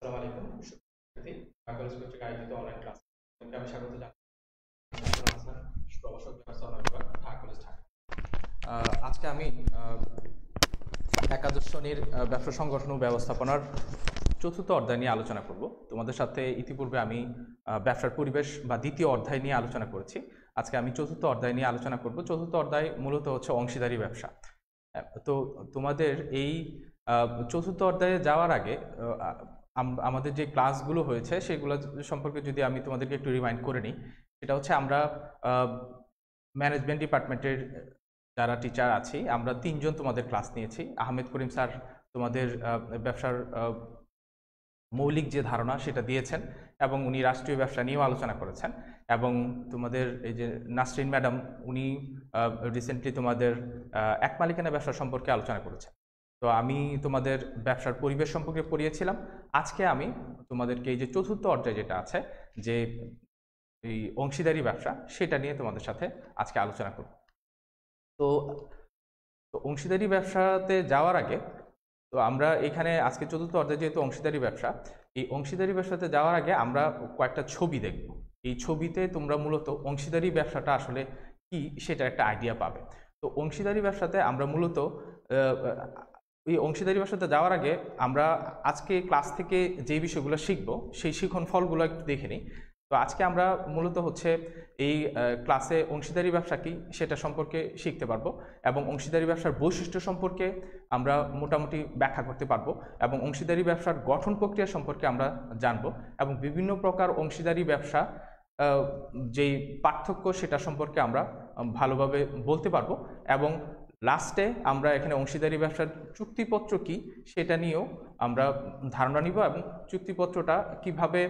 আসসালামু আলাইকুম শিক্ষার্থী, ঢাকা কলেজ কর্তৃক আয়োজিত অনলাইন ক্লাস আমি স্বাগত জানাই। প্রভাষক ব্যবস্থা অনলাইন বিভাগ, ঢাকা কলেজ, ঢাকা। আজকে আমি একাদশ শ্রেণীর ব্যবসা সংগঠন ও ব্যবস্থাপনার চতুর্থ অধ্যায় নিয়ে আলোচনা করব। তোমাদের সাথে ইতিপূর্বে আমি ব্যবসার পরিবেশ বা দ্বিতীয় অধ্যায় নিয়ে আলোচনা করেছি। আজকে আমি চতুর্থ অধ্যায় নিয়ে আলোচনা করব। চতুর্থ অধ্যায় মূলত হচ্ছে অংশীদারি ব্যবসা। তো তোমাদের এই চতুর্থ অধ্যায়ে যাওয়ার আগে আমাদের যে ক্লাসগুলো হয়েছে সেগুলো সম্পর্কে যদি আমি তোমাদেরকে একটু রিমাইন্ড করে নিই, সেটা হচ্ছে আমরা ম্যানেজমেন্ট ডিপার্টমেন্টের যারা টিচার আছি আমরা 3 জন তোমাদের ক্লাস নিয়েছি। আহমেদ করিম স্যার তোমাদের ব্যবসার মৌলিক যে ধারণা সেটা দিয়েছেন এবং উনি রাষ্ট্রীয় ব্যবসা নিয়েও আলোচনা করেছেন। এবং তোমাদের এই যে নাসরিন ম্যাডাম, উনি রিসেন্টলি তোমাদের এক মালিকানা ব্যবসা সম্পর্কে আলোচনা করেছেন। তো আমি তোমাদের ব্যবসার পরিবেশ সম্পর্কে পড়িয়েছিলাম। আজকে আমি তোমাদেরকে এই যে চতুর্থ অধ্যায় যেটা আছে, যে এই অংশীদারি ব্যবসা, সেটা নিয়ে তোমাদের সাথে আজকে আলোচনা করব। তো অংশীদারি ব্যবসাতে যাওয়ার আগে তো আমরা এখানে আজকে চতুর্থ অধ্যায় যেহেতু অংশীদারি ব্যবসা, এই অংশীদারি ব্যবসাতে যাওয়ার আগে আমরা কয়েকটা ছবি দেখব। এই ছবিতে তোমরা মূলত অংশীদারি ব্যবসাটা আসলে কি সেটা একটা আইডিয়া পাবে। তো অংশীদারি ব্যবসাতে আমরা মূলত এই অংশীদারি ব্যবসাতে যাওয়ার আগে আমরা আজকে ক্লাস থেকে যে বিষয়গুলো শিখব সেই শিখন ফলগুলো একটু দেখে নিই। তো আজকে আমরা মূলত হচ্ছে এই ক্লাসে অংশীদারি ব্যবসা কি সেটা সম্পর্কে শিখতে পারবো এবং অংশীদারি ব্যবসার বৈশিষ্ট্য সম্পর্কে আমরা মোটামুটি ব্যাখ্যা করতে পারবো এবং অংশীদারি ব্যবসার গঠন প্রক্রিয়া সম্পর্কে আমরা জানবো এবং বিভিন্ন প্রকার অংশীদারি ব্যবসা যেই পার্থক্য সেটা সম্পর্কে আমরা ভালোভাবে বলতে পারবো এবং লাস্টে আমরা এখানে অংশীদারি ব্যবসার চুক্তিপত্র কি সেটা নিয়েও আমরা ধারণা নিব এবং চুক্তিপত্রটা কিভাবে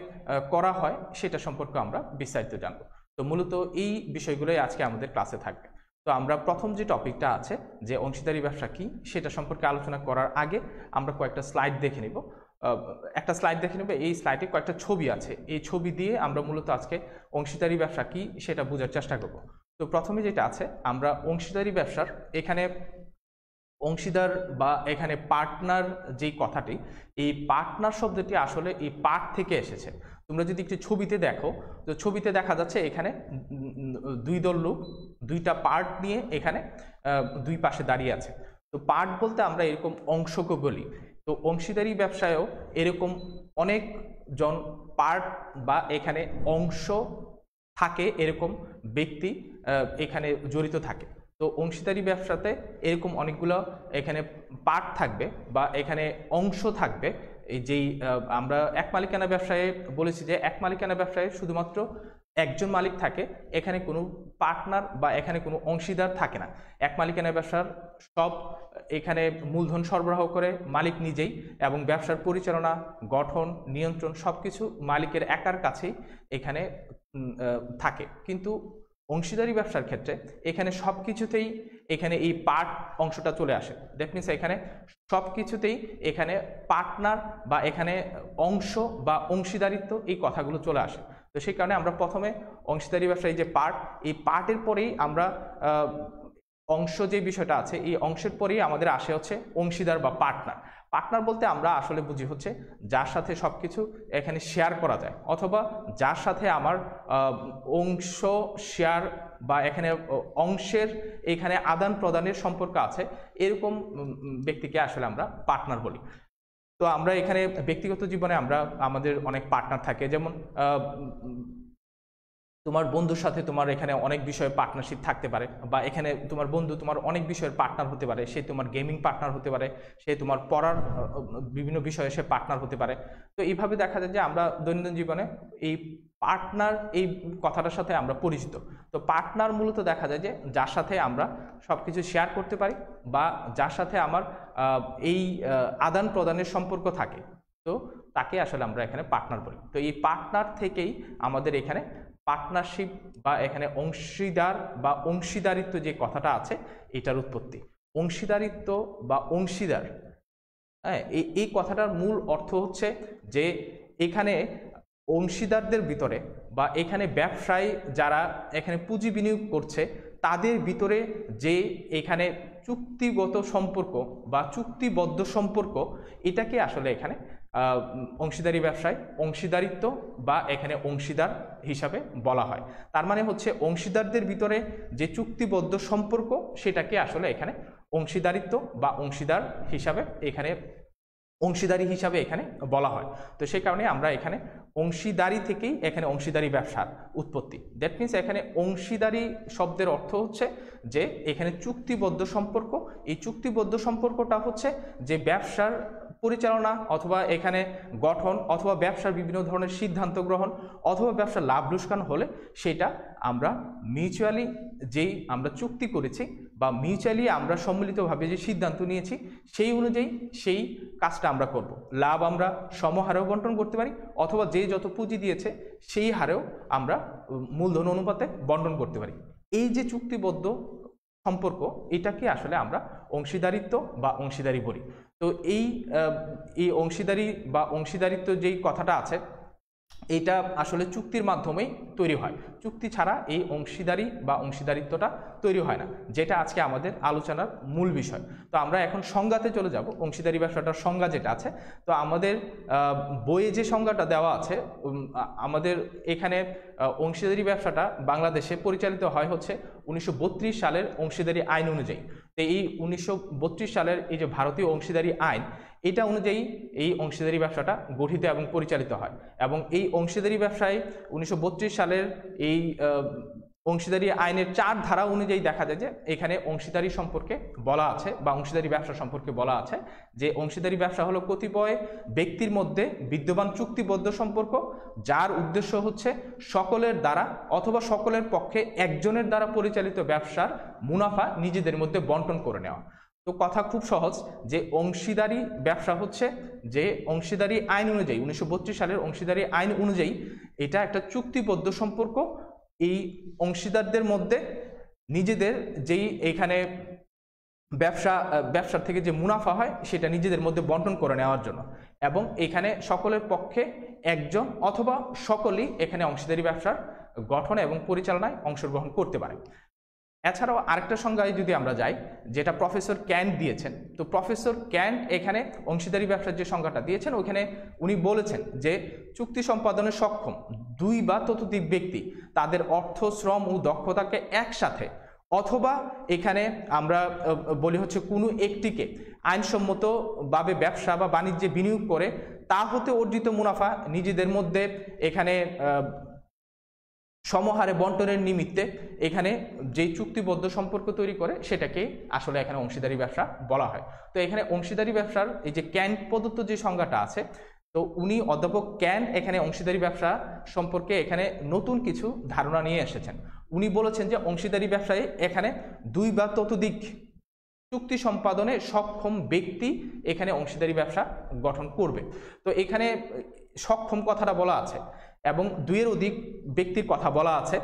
করা হয় সেটা সম্পর্কে আমরা বিস্তারিত জানব। তো মূলত এই বিষয়গুলোই আজকে আমাদের ক্লাসে থাকবে। তো আমরা প্রথম যে টপিকটা আছে যে অংশীদারি ব্যবসা কি সেটা সম্পর্কে আলোচনা করার আগে আমরা কয়েকটা স্লাইড দেখে নিব। একটা স্লাইড দেখে নেব। এই স্লাইডে কয়েকটা ছবি আছে, এই ছবি দিয়ে আমরা মূলত আজকে অংশীদারি ব্যবসা কি সেটা বোঝার চেষ্টা করব। তো প্রথমে যেটা আছে, আমরা অংশীদারি ব্যবসার এখানে অংশীদার বা এখানে পার্টনার যেই কথাটি, এই পার্টনার শব্দটি আসলে এই পার্ট থেকে এসেছে। তোমরা যদি একটি ছবিতে দেখো, তো ছবিতে দেখা যাচ্ছে এখানে দুই দল লোক দুইটা পার্ট নিয়ে এখানে দুই পাশে দাঁড়িয়ে আছে। তো পার্ট বলতে আমরা এরকম অংশকে বলি। তো অংশীদারি ব্যবসায়ও এরকম অনেকজন পার্ট বা এখানে অংশ থাকে, এরকম ব্যক্তি এখানে জড়িত থাকে। তো অংশীদারি ব্যবসাতে এরকম অনেকগুলো এখানে পার্ট থাকবে বা এখানে অংশ থাকবে। এই যেই আমরা এক মালিকানা ব্যবসায় বলেছি যে এক মালিকানা ব্যবসায় শুধুমাত্র একজন মালিক থাকে, এখানে কোনো পার্টনার বা এখানে কোনো অংশীদার থাকে না। এক মালিকানা ব্যবসার সব এখানে মূলধন সরবরাহ করে মালিক নিজেই এবং ব্যবসার পরিচালনা, গঠন, নিয়ন্ত্রণ সবকিছু মালিকের একার কাছেই এখানে থাকে। কিন্তু অংশীদারি ব্যবসার ক্ষেত্রে এখানে সব কিছুতেই এখানে এই পার্ট অংশটা চলে আসে। দ্যাট মিনস এখানে সব কিছুতেই এখানে পার্টনার বা এখানে অংশ বা অংশীদারিত্ব এই কথাগুলো চলে আসে। তো সেই কারণে আমরা প্রথমে অংশীদারি ব্যবসা এই যে পার্ট, এই পার্টের পরেই আমরা অংশ যে বিষয়টা আছে এই অংশের পরেই আমাদের আসে হচ্ছে অংশীদার বা পার্টনার। পার্টনার বলতে আমরা আসলে বুঝি হচ্ছে যার সাথে সব কিছু এখানে শেয়ার করা যায় অথবা যার সাথে আমার অংশ শেয়ার বা এখানে অংশের এখানে আদান প্রদানের সম্পর্ক আছে, এরকম ব্যক্তিকে আসলে আমরা পার্টনার বলি। তো আমরা এখানে ব্যক্তিগত জীবনে আমরা আমাদের অনেক পার্টনার থাকে, যেমন তোমার বন্ধুর সাথে তোমার এখানে অনেক বিষয়ে পার্টনারশিপ থাকতে পারে বা এখানে তোমার বন্ধু তোমার অনেক বিষয়ের পার্টনার হতে পারে। সে তোমার গেমিং পার্টনার হতে পারে, সে তোমার পড়ার বিভিন্ন বিষয়ে সে পার্টনার হতে পারে। তো এইভাবে দেখা যায় যে আমরা দৈনন্দিন জীবনে এই পার্টনার এই কথাটার সাথে আমরা পরিচিত। তো পার্টনার মূলত দেখা যায় যে যার সাথে আমরা সব কিছু শেয়ার করতে পারি বা যার সাথে আমার এই আদান প্রদানের সম্পর্ক থাকে, তো তাকে আসলে আমরা এখানে পার্টনার বলি। তো এই পার্টনার থেকেই আমাদের এখানে পার্টনারশিপ বা এখানে অংশীদার বা অংশীদারিত্ব যে কথাটা আছে এটার উৎপত্তি। অংশীদারিত্ব বা অংশীদার, হ্যাঁ, এই কথাটার মূল অর্থ হচ্ছে যে এখানে অংশীদারদের ভিতরে বা এখানে ব্যবসায়ী যারা এখানে পুঁজি বিনিয়োগ করছে তাদের ভিতরে যে এখানে চুক্তিগত সম্পর্ক বা চুক্তিবদ্ধ সম্পর্ক, এটাকে আসলে এখানে অংশীদারি ব্যবসায় অংশীদারিত্ব বা এখানে অংশীদার হিসাবে বলা হয়। তার মানে হচ্ছে অংশীদারদের ভিতরে যে চুক্তিবদ্ধ সম্পর্ক সেটাকে আসলে এখানে অংশীদারিত্ব বা অংশীদার হিসাবে অংশীদারি হিসাবে এখানে বলা হয়। তো সেই কারণে আমরা এখানে অংশীদারি থেকেই এখানে অংশীদারি ব্যবসার উৎপত্তি। দ্যাট মিনস এখানে অংশীদারি শব্দের অর্থ হচ্ছে যে এখানে চুক্তিবদ্ধ সম্পর্ক। এই চুক্তিবদ্ধ সম্পর্কটা হচ্ছে যে ব্যবসার পরিচালনা অথবা এখানে গঠন অথবা ব্যবসার বিভিন্ন ধরনের সিদ্ধান্ত গ্রহণ অথবা ব্যবসার লাভ লোকসান হলে সেটা আমরা মিউচুয়ালি যেই আমরা চুক্তি করেছি বা মিউচুয়ালি আমরা সম্মিলিতভাবে যে সিদ্ধান্ত নিয়েছি সেই অনুযায়ী সেই কাজটা আমরা করব। লাভ আমরা সমহারেও বন্টন করতে পারি অথবা যে যত পুঁজি দিয়েছে সেই হারেও আমরা মূলধন অনুপাতে বন্টন করতে পারি। এই যে চুক্তিবদ্ধ সম্পর্ক, এটাকে আসলে আমরা অংশীদারিত্ব বা অংশীদারি বলি। তো এই অংশীদারি বা অংশীদারিত্ব যেই কথাটা আছে এটা আসলে চুক্তির মাধ্যমেই তৈরি হয়। চুক্তি ছাড়া এই অংশীদারি বা অংশীদারিত্বটা তৈরি হয় না, যেটা আজকে আমাদের আলোচনার মূল বিষয়। তো আমরা এখন সংজ্ঞাতে চলে যাব। অংশীদারি ব্যবসাটার সংজ্ঞা যেটা আছে, তো আমাদের বইয়ে যে সংজ্ঞাটা দেওয়া আছে, আমাদের এখানে অংশীদারি ব্যবসাটা বাংলাদেশে পরিচালিত হয় হচ্ছে 1932 সালের অংশীদারি আইন অনুযায়ী। তো এই 1932 সালের এই যে ভারতীয় অংশীদারি আইন, এটা অনুযায়ী এই অংশীদারি ব্যবসাটা গঠিত এবং পরিচালিত হয়। এবং এই অংশীদারি ব্যবসায় 1932 সালের এই অংশীদারি আইনের 4 ধারা অনুযায়ী দেখা যায় যে এখানে অংশীদারি সম্পর্কে বলা আছে বা অংশীদারি ব্যবসা সম্পর্কে বলা আছে যে অংশীদারি ব্যবসা হলো কতিপয় ব্যক্তির মধ্যে বিদ্যমান চুক্তিবদ্ধ সম্পর্ক, যার উদ্দেশ্য হচ্ছে সকলের দ্বারা অথবা সকলের পক্ষে একজনের দ্বারা পরিচালিত ব্যবসার মুনাফা নিজেদের মধ্যে বন্টন করে নেওয়া। তো কথা খুব সহজ, যে অংশীদারি ব্যবসা হচ্ছে যে অংশীদারি আইন অনুযায়ী 1932 সালের অংশীদারি আইন অনুযায়ী এটা একটা চুক্তিবদ্ধ সম্পর্ক। এই অংশীদারদের মধ্যে নিজেদের যেই এখানে ব্যবসার থেকে যে মুনাফা হয় সেটা নিজেদের মধ্যে বন্টন করে নেওয়ার জন্য, এবং এখানে সকলের পক্ষে একজন অথবা সকলেই এখানে অংশীদারি ব্যবসার গঠন এবং পরিচালনায় অংশগ্রহণ করতে পারে। এছাড়াও আরেকটা সংজ্ঞায় যদি আমরা যাই, যেটা প্রফেসর ক্যান্ট দিয়েছেন, তো প্রফেসর ক্যান্ট এখানে অংশীদারি ব্যবসার যে সংজ্ঞাটা দিয়েছেন ওইখানে উনি বলেছেন যে চুক্তি সম্পাদনে সক্ষম 2 বা ততোধিক ব্যক্তি তাদের অর্থ, শ্রম ও দক্ষতাকে একসাথে অথবা এখানে আমরা বলি হচ্ছে কোনো একটিকে আইনসম্মতভাবে ব্যবসা বা বাণিজ্যে বিনিয়োগ করে তা হতে অর্জিত মুনাফা নিজেদের মধ্যে এখানে সমহারে বন্টনের নিমিত্তে এখানে যেই চুক্তিবদ্ধ সম্পর্ক তৈরি করে সেটাকে আসলে এখানে অংশীদারি ব্যবসা বলা হয়। তো এখানে অংশীদারি ব্যবসার এই যে ক্যান্ট প্রদত্ত যে সংজ্ঞাটা আছে, তো উনি অধ্যাপক ক্যান্ট এখানে অংশীদারি ব্যবসা সম্পর্কে এখানে নতুন কিছু ধারণা নিয়ে এসেছেন। উনি বলেছেন যে অংশীদারি ব্যবসায় এখানে 2 বা ততোধিক চুক্তি সম্পাদনে সক্ষম ব্যক্তি এখানে অংশীদারি ব্যবসা গঠন করবে। তো এখানে সক্ষম কথাটা বলা আছে এবং 2 এর অধিক ব্যক্তির কথা বলা আছে।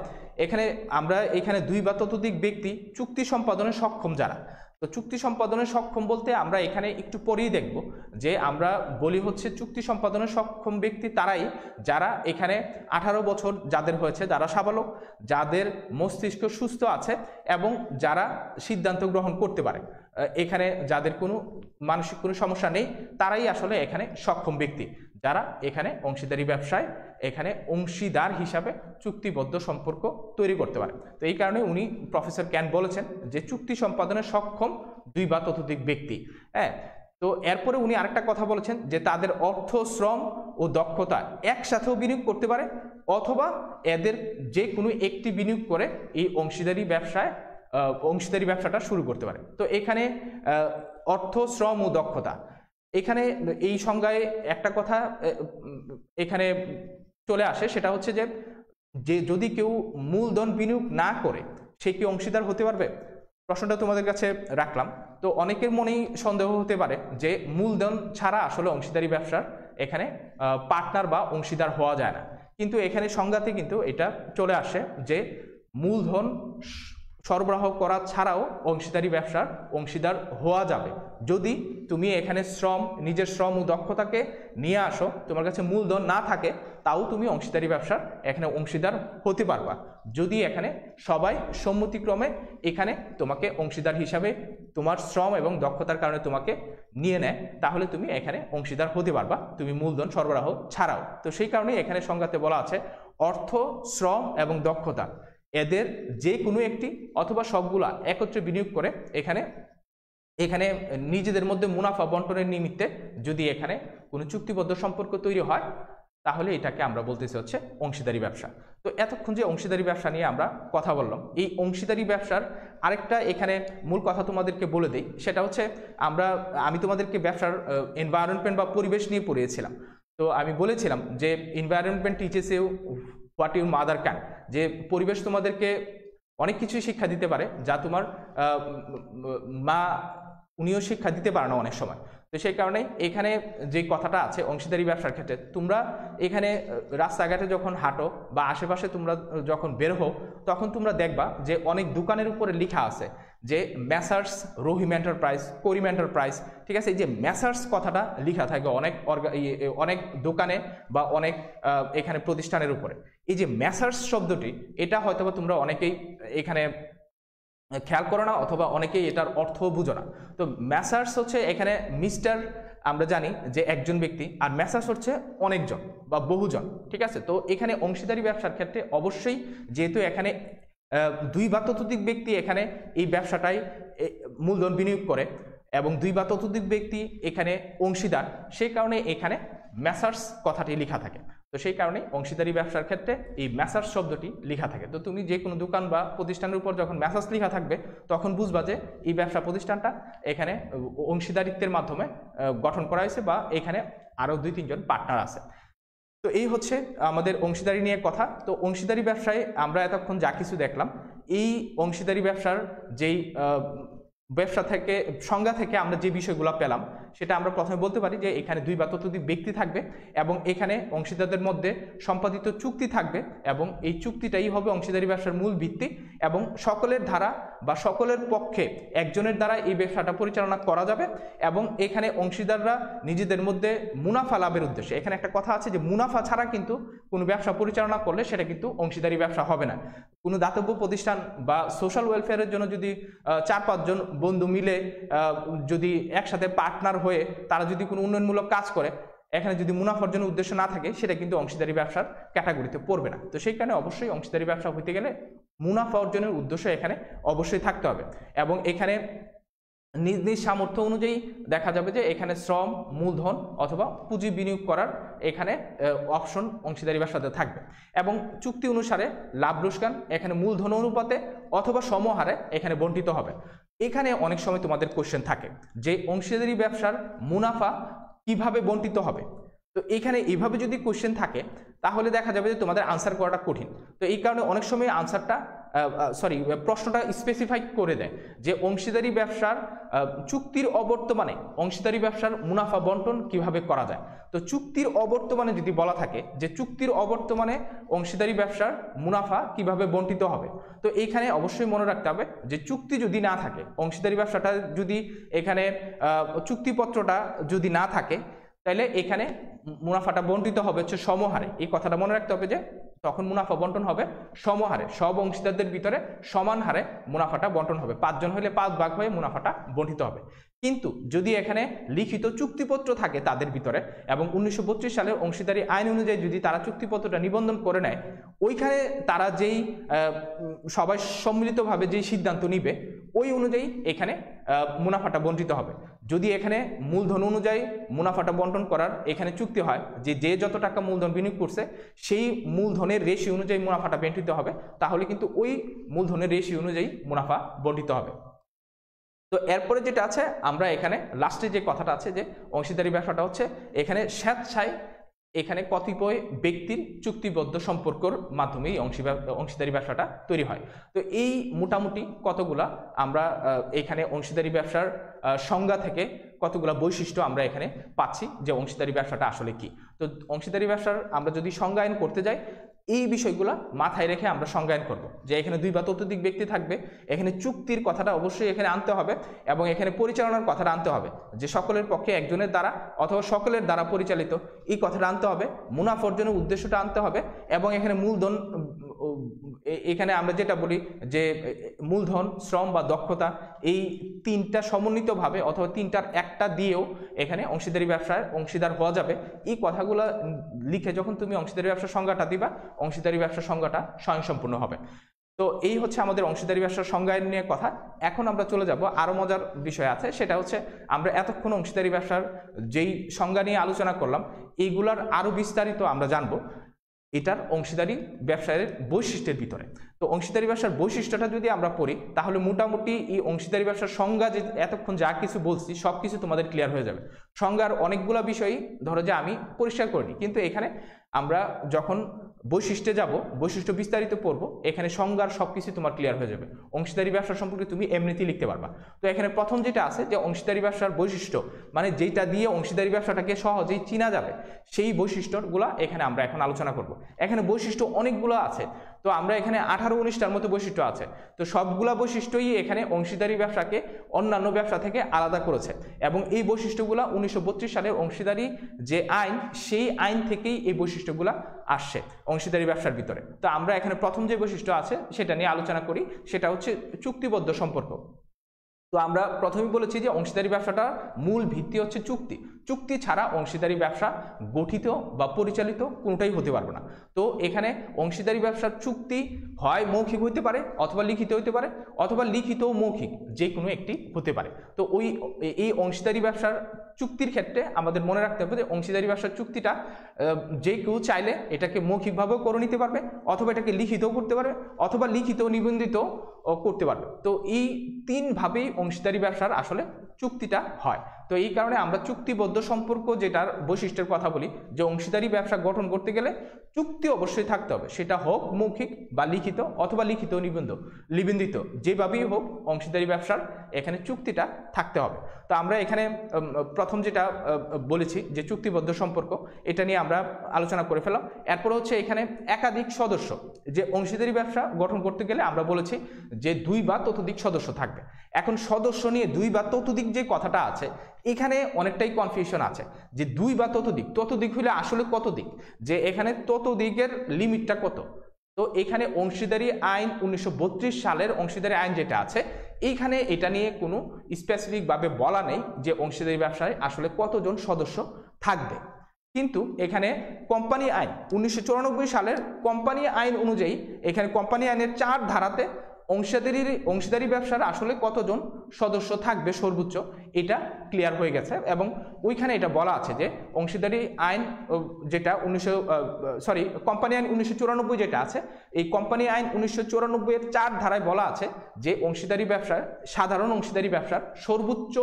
এখানে আমরা এখানে 2 বা ততোধিক ব্যক্তি চুক্তি সম্পাদনে সক্ষম যারা, তো চুক্তি সম্পাদনে সক্ষম বলতে আমরা এখানে একটু পরেই দেখব যে আমরা বলি হচ্ছে চুক্তি সম্পাদনে সক্ষম ব্যক্তি তারাই যারা এখানে 18 বছর যাদের হয়েছে, যারা সাবালক, যাদের মস্তিষ্ক সুস্থ আছে এবং যারা সিদ্ধান্ত গ্রহণ করতে পারে, এখানে যাদের কোনো মানসিক কোনো সমস্যা নেই, তারাই আসলে এখানে সক্ষম ব্যক্তি যারা এখানে অংশীদারি ব্যবসায় এখানে অংশীদার হিসাবে চুক্তিবদ্ধ সম্পর্ক তৈরি করতে পারে। তো এই কারণে উনি প্রফেসর ক্যান্ট বলেছেন যে চুক্তি সম্পাদনে সক্ষম 2 বা ততোধিক ব্যক্তি। হ্যাঁ, তো এরপরে উনি আরেকটা কথা বলেছেন যে তাদের অর্থ, শ্রম ও দক্ষতা একসাথেও বিনিয়োগ করতে পারে অথবা এদের যে কোনো একটি বিনিয়োগ করে এই অংশীদারি ব্যবসাটা শুরু করতে পারে। তো এখানে অর্থ, শ্রম ও দক্ষতা, এখানে এই সংজ্ঞায় একটা কথা এখানে চলে আসে, সেটা হচ্ছে যে যদি কেউ মূলধন বিনিয়োগ না করে সে কি অংশীদার হতে পারবে? প্রশ্নটা তোমাদের কাছে রাখলাম। তো অনেকের মনেই সন্দেহ হতে পারে যে মূলধন ছাড়া আসলে অংশীদারি ব্যবসার এখানে পার্টনার বা অংশীদার হওয়া যায় না, কিন্তু এখানে সংজ্ঞাতে কিন্তু এটা চলে আসে যে মূলধন সরবরাহ করা ছাড়াও অংশীদারি ব্যবসার অংশীদার হওয়া যাবে যদি তুমি এখানে নিজের শ্রম ও দক্ষতাকে নিয়ে আসো, তোমার কাছে মূলধন না থাকে, তাও তুমি অংশীদারি ব্যবসার এখানে অংশীদার হতে পারবা। যদি এখানে সবাই সম্মতিক্রমে এখানে তোমাকে অংশীদার হিসাবে তোমার শ্রম এবং দক্ষতার কারণে তোমাকে নিয়ে নেয়, তাহলে তুমি এখানে অংশীদার হতে পারবা, তুমি মূলধন সরবরাহ ছাড়াও। তো সেই কারণেই এখানে সংজ্ঞাতে বলা আছে অর্থ, শ্রম এবং দক্ষতা এদের যে কোনো একটি অথবা সবগুলা একত্রে বিনিয়োগ করে এখানে নিজেদের মধ্যে মুনাফা বন্টনের নিমিত্তে যদি এখানে কোনো চুক্তিবদ্ধ সম্পর্ক তৈরি হয়, তাহলে এটাকে আমরা বলতেছি হচ্ছে অংশীদারি ব্যবসা। তো এতক্ষণ যে অংশীদারি ব্যবসা নিয়ে আমরা কথা বললাম, এই অংশীদারি ব্যবসার আরেকটা এখানে মূল কথা তোমাদেরকে বলে দিই, সেটা হচ্ছে আমি তোমাদেরকে ব্যবসার এনভায়রনমেন্ট বা পরিবেশ নিয়ে পড়িয়েছিলাম। তো আমি বলেছিলাম যে environment teaches you what your mother can, যে পরিবেশ তোমাদেরকে অনেক কিছুই শিক্ষা দিতে পারে যা তোমার মা উনিও শিক্ষা দিতে পারে না অনেক সময়। তো সেই কারণে এখানে যে কথাটা আছে অংশীদারি ব্যবসার ক্ষেত্রে, তোমরা এখানে রাস্তাঘাটে যখন হাঁটো বা আশেপাশে তোমরা যখন বের হও, তখন তোমরা দেখবা যে অনেক দোকানের উপরে লেখা আছে যে মেসার্স রহিম এন্টারপ্রাইজ, করিম এন্টারপ্রাইজ, ঠিক আছে। এই যে মেসার্স কথাটা লেখা থাকে অনেক দোকানে বা অনেক এখানে প্রতিষ্ঠানের উপরে। এই যে মেসার্স শব্দটি, এটা হয়তোবা তোমরা অনেকেই এখানে খেয়াল করো না, অথবা অনেকেই এটার অর্থ বুঝো না। তো মেসার্স হচ্ছে এখানে মিস্টার, আমরা জানি যে একজন ব্যক্তি, আর মেসার্স হচ্ছে অনেকজন বা বহুজন, ঠিক আছে। তো এখানে অংশীদারি ব্যবসার ক্ষেত্রে অবশ্যই যেহেতু এখানে 2 বা ততোধিক ব্যক্তি এখানে এই ব্যবসাটায় মূলধন বিনিয়োগ করে এবং 2 বা ততোধিক ব্যক্তি এখানে অংশীদার, সেই কারণে এখানে মেসার্স কথাটি লেখা থাকে। তো সেই কারণে অংশীদারি ব্যবসার ক্ষেত্রে এই মেসার্স শব্দটি লেখা থাকে। তো তুমি যে কোনো দোকান বা প্রতিষ্ঠানের উপর যখন মেসার্স লেখা থাকবে, তখন বুঝবা যে এই ব্যবসা প্রতিষ্ঠানটা এখানে অংশীদারিত্বের মাধ্যমে গঠন করা হয়েছে বা এখানে আরও 2-3 জন পার্টনার আছে। তো এই হচ্ছে আমাদের অংশীদারি নিয়ে কথা। তো অংশীদারি ব্যবসায় আমরা এতক্ষণ যা কিছু দেখলাম, এই অংশীদারি ব্যবসার যেই ব্যবসা থেকে সংজ্ঞা থেকে আমরা যে বিষয়গুলো পেলাম, সেটা আমরা প্রথমে বলতে পারি যে এখানে 2 বা ততোধিক ব্যক্তি থাকবে এবং এখানে অংশীদারদের মধ্যে সম্পাদিত চুক্তি থাকবে এবং এই চুক্তিটাই হবে অংশীদারি ব্যবসার মূল ভিত্তি এবং সকলের ধারা বা সকলের পক্ষে একজনের দ্বারা এই ব্যবসাটা পরিচালনা করা যাবে এবং এখানে অংশীদাররা নিজেদের মধ্যে মুনাফা লাভের উদ্দেশ্যে, এখানে একটা কথা আছে যে মুনাফা ছাড়া কিন্তু কোনো ব্যবসা পরিচালনা করলে সেটা কিন্তু অংশীদারি ব্যবসা হবে না। কোনো দাতব্য প্রতিষ্ঠান বা সোশ্যাল ওয়েলফেয়ারের জন্য যদি 4-5 জন বন্ধু মিলে যদি একসাথে পার্টনার হয়ে তারা যদি কোনো উন্নয়নমূলক কাজ করে, এখানে যদি মুনাফা অর্জনের উদ্দেশ্য না থাকে, সেটা কিন্তু অংশীদারি ব্যবসার ক্যাটাগরিতে পড়বে না। তো সেই কারণে অবশ্যই অংশীদারি ব্যবসা হইতে গেলে মুনাফা অর্জনের উদ্দেশ্য এখানে অবশ্যই থাকতে হবে এবং এখানে নিজ নিজ সামর্থ্য অনুযায়ী দেখা যাবে যে এখানে শ্রম, মূলধন অথবা পুঁজি বিনিয়োগ করার এখানে অপশন অংশীদারি ব্যবসাতে থাকবে এবং চুক্তি অনুসারে লাভ লোকসান এখানে মূলধন অনুপাতে অথবা সমহারে এখানে বণ্টিত হবে। এখানে অনেক সময় তোমাদের কোশ্চেন থাকে যে অংশীদারি ব্যবসার মুনাফা কিভাবে বণ্টিত হবে। তো এখানে এইভাবে যদি কোশ্চেন থাকে, তাহলে দেখা যাবে যে তোমাদের আনসার করাটা কঠিন। তো এই কারণে অনেক সময় প্রশ্নটা স্পেসিফাই করে দেয় যে অংশীদারি ব্যবসার চুক্তির অবর্তমানে অংশীদারি ব্যবসার মুনাফা বন্টন কিভাবে করা যায়। তো চুক্তির অবর্তমানে যদি বলা থাকে যে চুক্তির অবর্তমানে অংশীদারি ব্যবসার মুনাফা কিভাবে বণ্টিত হবে, তো এইখানে অবশ্যই মনে রাখতে হবে যে চুক্তি যদি না থাকে, অংশীদারি ব্যবসাটা যদি এখানে চুক্তিপত্রটা যদি না থাকে, তাহলে এখানে মুনাফাটা বণ্টিত হবে হচ্ছে সমহারে। এই কথাটা মনে রাখতে হবে যে তখন মুনাফা বন্টন হবে সমহারে, সব অংশীদারদের ভিতরে সমান হারে মুনাফাটা বন্টন হবে। 5 জন হলে 5 ভাগ হয়ে মুনাফাটা বণ্টিত হবে। কিন্তু যদি এখানে লিখিত চুক্তিপত্র থাকে তাদের ভিতরে এবং 1932 সালের অংশীদারি আইন অনুযায়ী যদি তারা চুক্তিপত্রটা নিবন্ধন করে নেয়, ওইখানে তারা যেই সবাই সম্মিলিতভাবে যেই সিদ্ধান্ত নিবে ওই অনুযায়ী এখানে মুনাফাটা বণ্টিত হবে। যদি এখানে মূলধন অনুযায়ী মুনাফাটা বন্টন করার এখানে চুক্তি হয় যে যে যত টাকা মূলধন বিনিয়োগ করছে সেই মূলধনের রেশিও অনুযায়ী মুনাফাটা বণ্টিত হবে, তাহলে কিন্তু ওই মূলধনের রেশিও অনুযায়ী মুনাফা বণ্টিত হবে। তো এরপরে যেটা আছে, আমরা এখানে লাস্টে যে কথাটা আছে যে অংশীদারি ব্যবসাটা হচ্ছে এখানে স্বেচ্ছায় এখানে কতিপয় ব্যক্তির চুক্তিবদ্ধ সম্পর্কর মাধ্যমেই অংশীদারি ব্যবসাটা তৈরি হয়। তো এই মোটামুটি কতগুলা আমরা এখানে অংশীদারি ব্যবসার সংজ্ঞা থেকে কতগুলা বৈশিষ্ট্য আমরা এখানে পাচ্ছি যে অংশীদারি ব্যবসাটা আসলে কি। তো অংশীদারি ব্যবসার আমরা যদি সংজ্ঞায়ন করতে যাই, এই বিষয়গুলো মাথায় রেখে আমরা সংজ্ঞায়ন করব যে এখানে দুই বা ততোধিক ব্যক্তি থাকবে, এখানে চুক্তির কথাটা অবশ্যই এখানে আনতে হবে এবং এখানে পরিচালনার কথাটা আনতে হবে যে সকলের পক্ষে একজনের দ্বারা অথবা সকলের দ্বারা পরিচালিত, এই কথাটা আনতে হবে, মুনাফা অর্জনের উদ্দেশ্যটা আনতে হবে এবং এখানে মূলধন, এখানে আমরা যেটা বলি যে মূলধন, শ্রম বা দক্ষতা, এই তিনটা সমন্বিতভাবে অথবা তিনটার একটা দিয়েও এখানে অংশীদারি ব্যবসায় অংশীদার হওয়া যাবে। এই কথাগুলো লিখে যখন তুমি অংশীদারি ব্যবসার সংজ্ঞাটা দিবা, অংশীদারি ব্যবসার সংজ্ঞাটা স্বয়ংসম্পূর্ণ হবে। তো এই হচ্ছে আমাদের অংশীদারি ব্যবসার সংজ্ঞায়ন নিয়ে কথা। এখন আমরা চলে যাব আরো মজার বিষয় আছে, সেটা হচ্ছে আমরা এতক্ষণ অংশীদারি ব্যবসার যেই সংজ্ঞা নিয়ে আলোচনা করলাম এইগুলার আরো বিস্তারিত আমরা জানবো এটার অংশীদারি ব্যবসায়ের বৈশিষ্ট্যের ভিতরে। তো অংশীদারি ব্যবসার বৈশিষ্ট্যটা যদি আমরা পড়ি তাহলে মোটামুটি এই অংশীদারি ব্যবসার সংজ্ঞা যে এতক্ষণ যা কিছু বলছি সব কিছু তোমাদের ক্লিয়ার হয়ে যাবে। সংজ্ঞার অনেকগুলো বিষয়ই ধরো যে আমি পরিষ্কার করিনি, কিন্তু এখানে আমরা যখন বৈশিষ্ট্যে যাব, বৈশিষ্ট্য বিস্তারিত পড়বো, এখানে সংজ্ঞার সবকিছু তোমার ক্লিয়ার হয়ে যাবে। অংশীদারি ব্যবসা সম্পর্কে তুমি এমনিতেই লিখতে পারবা। তো এখানে প্রথম যেটা আছে যে অংশীদারি ব্যবসার বৈশিষ্ট্য, মানে যেটা দিয়ে অংশীদারি ব্যবসাটাকে সহজেই চিনা যাবে সেই বৈশিষ্ট্যগুলো এখানে আমরা এখন আলোচনা করব। এখানে বৈশিষ্ট্য অনেকগুলো আছে, তো আমরা এখানে 18-19টার মতো বৈশিষ্ট্য আছে। তো সবগুলা বৈশিষ্ট্যই এখানে অংশীদারি ব্যবসাকে অন্যান্য ব্যবসা থেকে আলাদা করেছে এবং এই বৈশিষ্ট্যগুলো 1932 সালের অংশীদারি যে আইন, সেই আইন থেকেই এই বৈশিষ্ট্যগুলো আসছে অংশীদারি ব্যবসার ভিতরে। তো আমরা এখানে প্রথম যে বৈশিষ্ট্য আছে সেটা নিয়ে আলোচনা করি, সেটা হচ্ছে চুক্তিবদ্ধ সম্পর্ক। তো আমরা প্রথমেই বলেছি যে অংশীদারি ব্যবসাটার মূল ভিত্তি হচ্ছে চুক্তি। চুক্তি ছাড়া অংশীদারি ব্যবসা গঠিত বা পরিচালিত কোনোটাই হতে পারবে না। তো এখানে অংশীদারি ব্যবসার চুক্তি হয় মৌখিক হতে পারে অথবা লিখিত হতে পারে, অথবা লিখিত ও মৌখিক যে কোনো একটি হতে পারে। তো এই অংশীদারি ব্যবসার চুক্তির ক্ষেত্রে আমাদের মনে রাখতে হবে যে অংশীদারি ব্যবসার চুক্তিটা যে কেউ চাইলে এটাকে মৌখিকভাবেও করে নিতে পারবে, অথবা এটাকে লিখিতও করতে পারবে, অথবা লিখিত নিবন্ধিত করতে পারবে। তো এই তিনভাবেই অংশীদারি ব্যবসার আসলে চুক্তিটা হয়। তো এই কারণে আমরা চুক্তিবদ্ধ সম্পর্ক যেটার বৈশিষ্ট্যের কথা বলি, যে অংশীদারি ব্যবসা গঠন করতে গেলে চুক্তি অবশ্যই থাকতে হবে, সেটা হোক মৌখিক বা লিখিত অথবা লিখিত নিবন্ধিত, যেভাবেই হোক অংশীদারি ব্যবসার এখানে চুক্তিটা থাকতে হবে। তো আমরা এখানে প্রথম যেটা বলেছি যে চুক্তিবদ্ধ সম্পর্ক, এটা নিয়ে আমরা আলোচনা করে ফেলাম। এরপর হচ্ছে এখানে একাধিক সদস্য, যে অংশীদারি ব্যবসা গঠন করতে গেলে আমরা বলেছি যে 2 বা ততোধিক সদস্য থাকবে। এখন সদস্য নিয়ে 2 বা ততোধিক যে কথাটা আছে এখানে অনেকটাই কনফিউশন আছে যে 2 বা ততোধিক হলে আসলে কত দিক, যে এখানে ততোধিকের লিমিটটা কত। তো এখানে অংশীদারি আইন 1932 সালের অংশীদারি আইন যেটা আছে এইখানে এটা নিয়ে কোনো স্পেসিফিকভাবে বলা নেই যে অংশীদারি ব্যবসায় আসলে কতজন সদস্য থাকবে। কিন্তু এখানে কোম্পানি আইন 1994 সালের কোম্পানি আইন অনুযায়ী এখানে কোম্পানি আইনের 4 ধারাতে অংশীদারি ব্যবসার আসলে কতজন সদস্য থাকবে সর্বোচ্চ এটা ক্লিয়ার হয়ে গেছে এবং ওইখানে এটা বলা আছে যে অংশীদারি আইন যেটা কোম্পানি আইন 1994 যেটা আছে, এই কোম্পানি আইন 1994 এর 4 ধারায় বলা আছে যে সাধারণ অংশীদারি ব্যবসার সর্বোচ্চ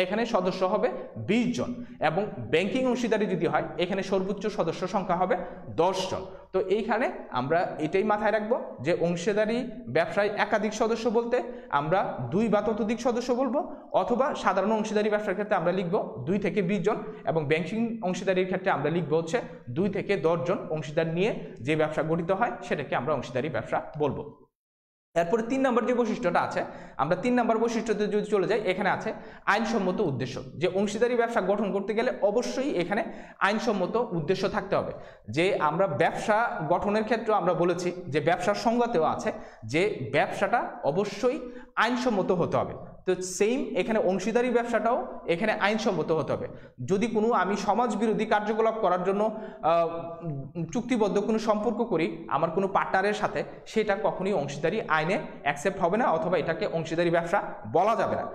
এখানে সদস্য হবে 20 জন এবং ব্যাংকিং অংশীদারি যদি হয় এখানে সর্বোচ্চ সদস্য সংখ্যা হবে 10 জন। তো এইখানে আমরা এটাই মাথায় রাখবো যে অংশীদারি ব্যবসায় একাধিক সদস্য বলতে আমরা 2 বা ততোধিক সদস্য বলবো, অথবা সাধারণ অংশীদারি ব্যবসার ক্ষেত্রে আমরা লিখবো 2 থেকে 20 জন এবং ব্যাংকিং অংশীদারির ক্ষেত্রে আমরা লিখবো হচ্ছে 2 থেকে 10 জন অংশীদার নিয়ে যে ব্যবসা গঠিত হয় সেটাকে আমরা অংশীদারি ব্যবসা বলবো। এরপরে 3 নম্বর যে বৈশিষ্ট্যটা আছে, আমরা 3 নম্বর বৈশিষ্ট্যতে যদি চলে যাই, এখানে আছে আইনসম্মত উদ্দেশ্য। যে অংশীদারি ব্যবসা গঠন করতে গেলে অবশ্যই এখানে আইনসম্মত উদ্দেশ্য থাকতে হবে। যে আমরা ব্যবসা গঠনের ক্ষেত্রে আমরা বলেছি যে ব্যবসার সংজ্ঞাতেও আছে যে ব্যবসাটা অবশ্যই আইনসম্মত হতে হবে। তো সেম এখানে অংশীদারি ব্যবসাটাও এখানে আইনসম্মত হতে হবে। যদি কোনো আমি সমাজ বিরোধী কার্যকলাপ করার জন্য চুক্তিবদ্ধ কোনো সম্পর্ক করি আমার কোনো পার্টনারের সাথে, সেটা কখনোই অংশীদারি আইনে অ্যাকসেপ্ট হবে না, অথবা এটাকে অংশীদারি ব্যবসা বলা যাবে না।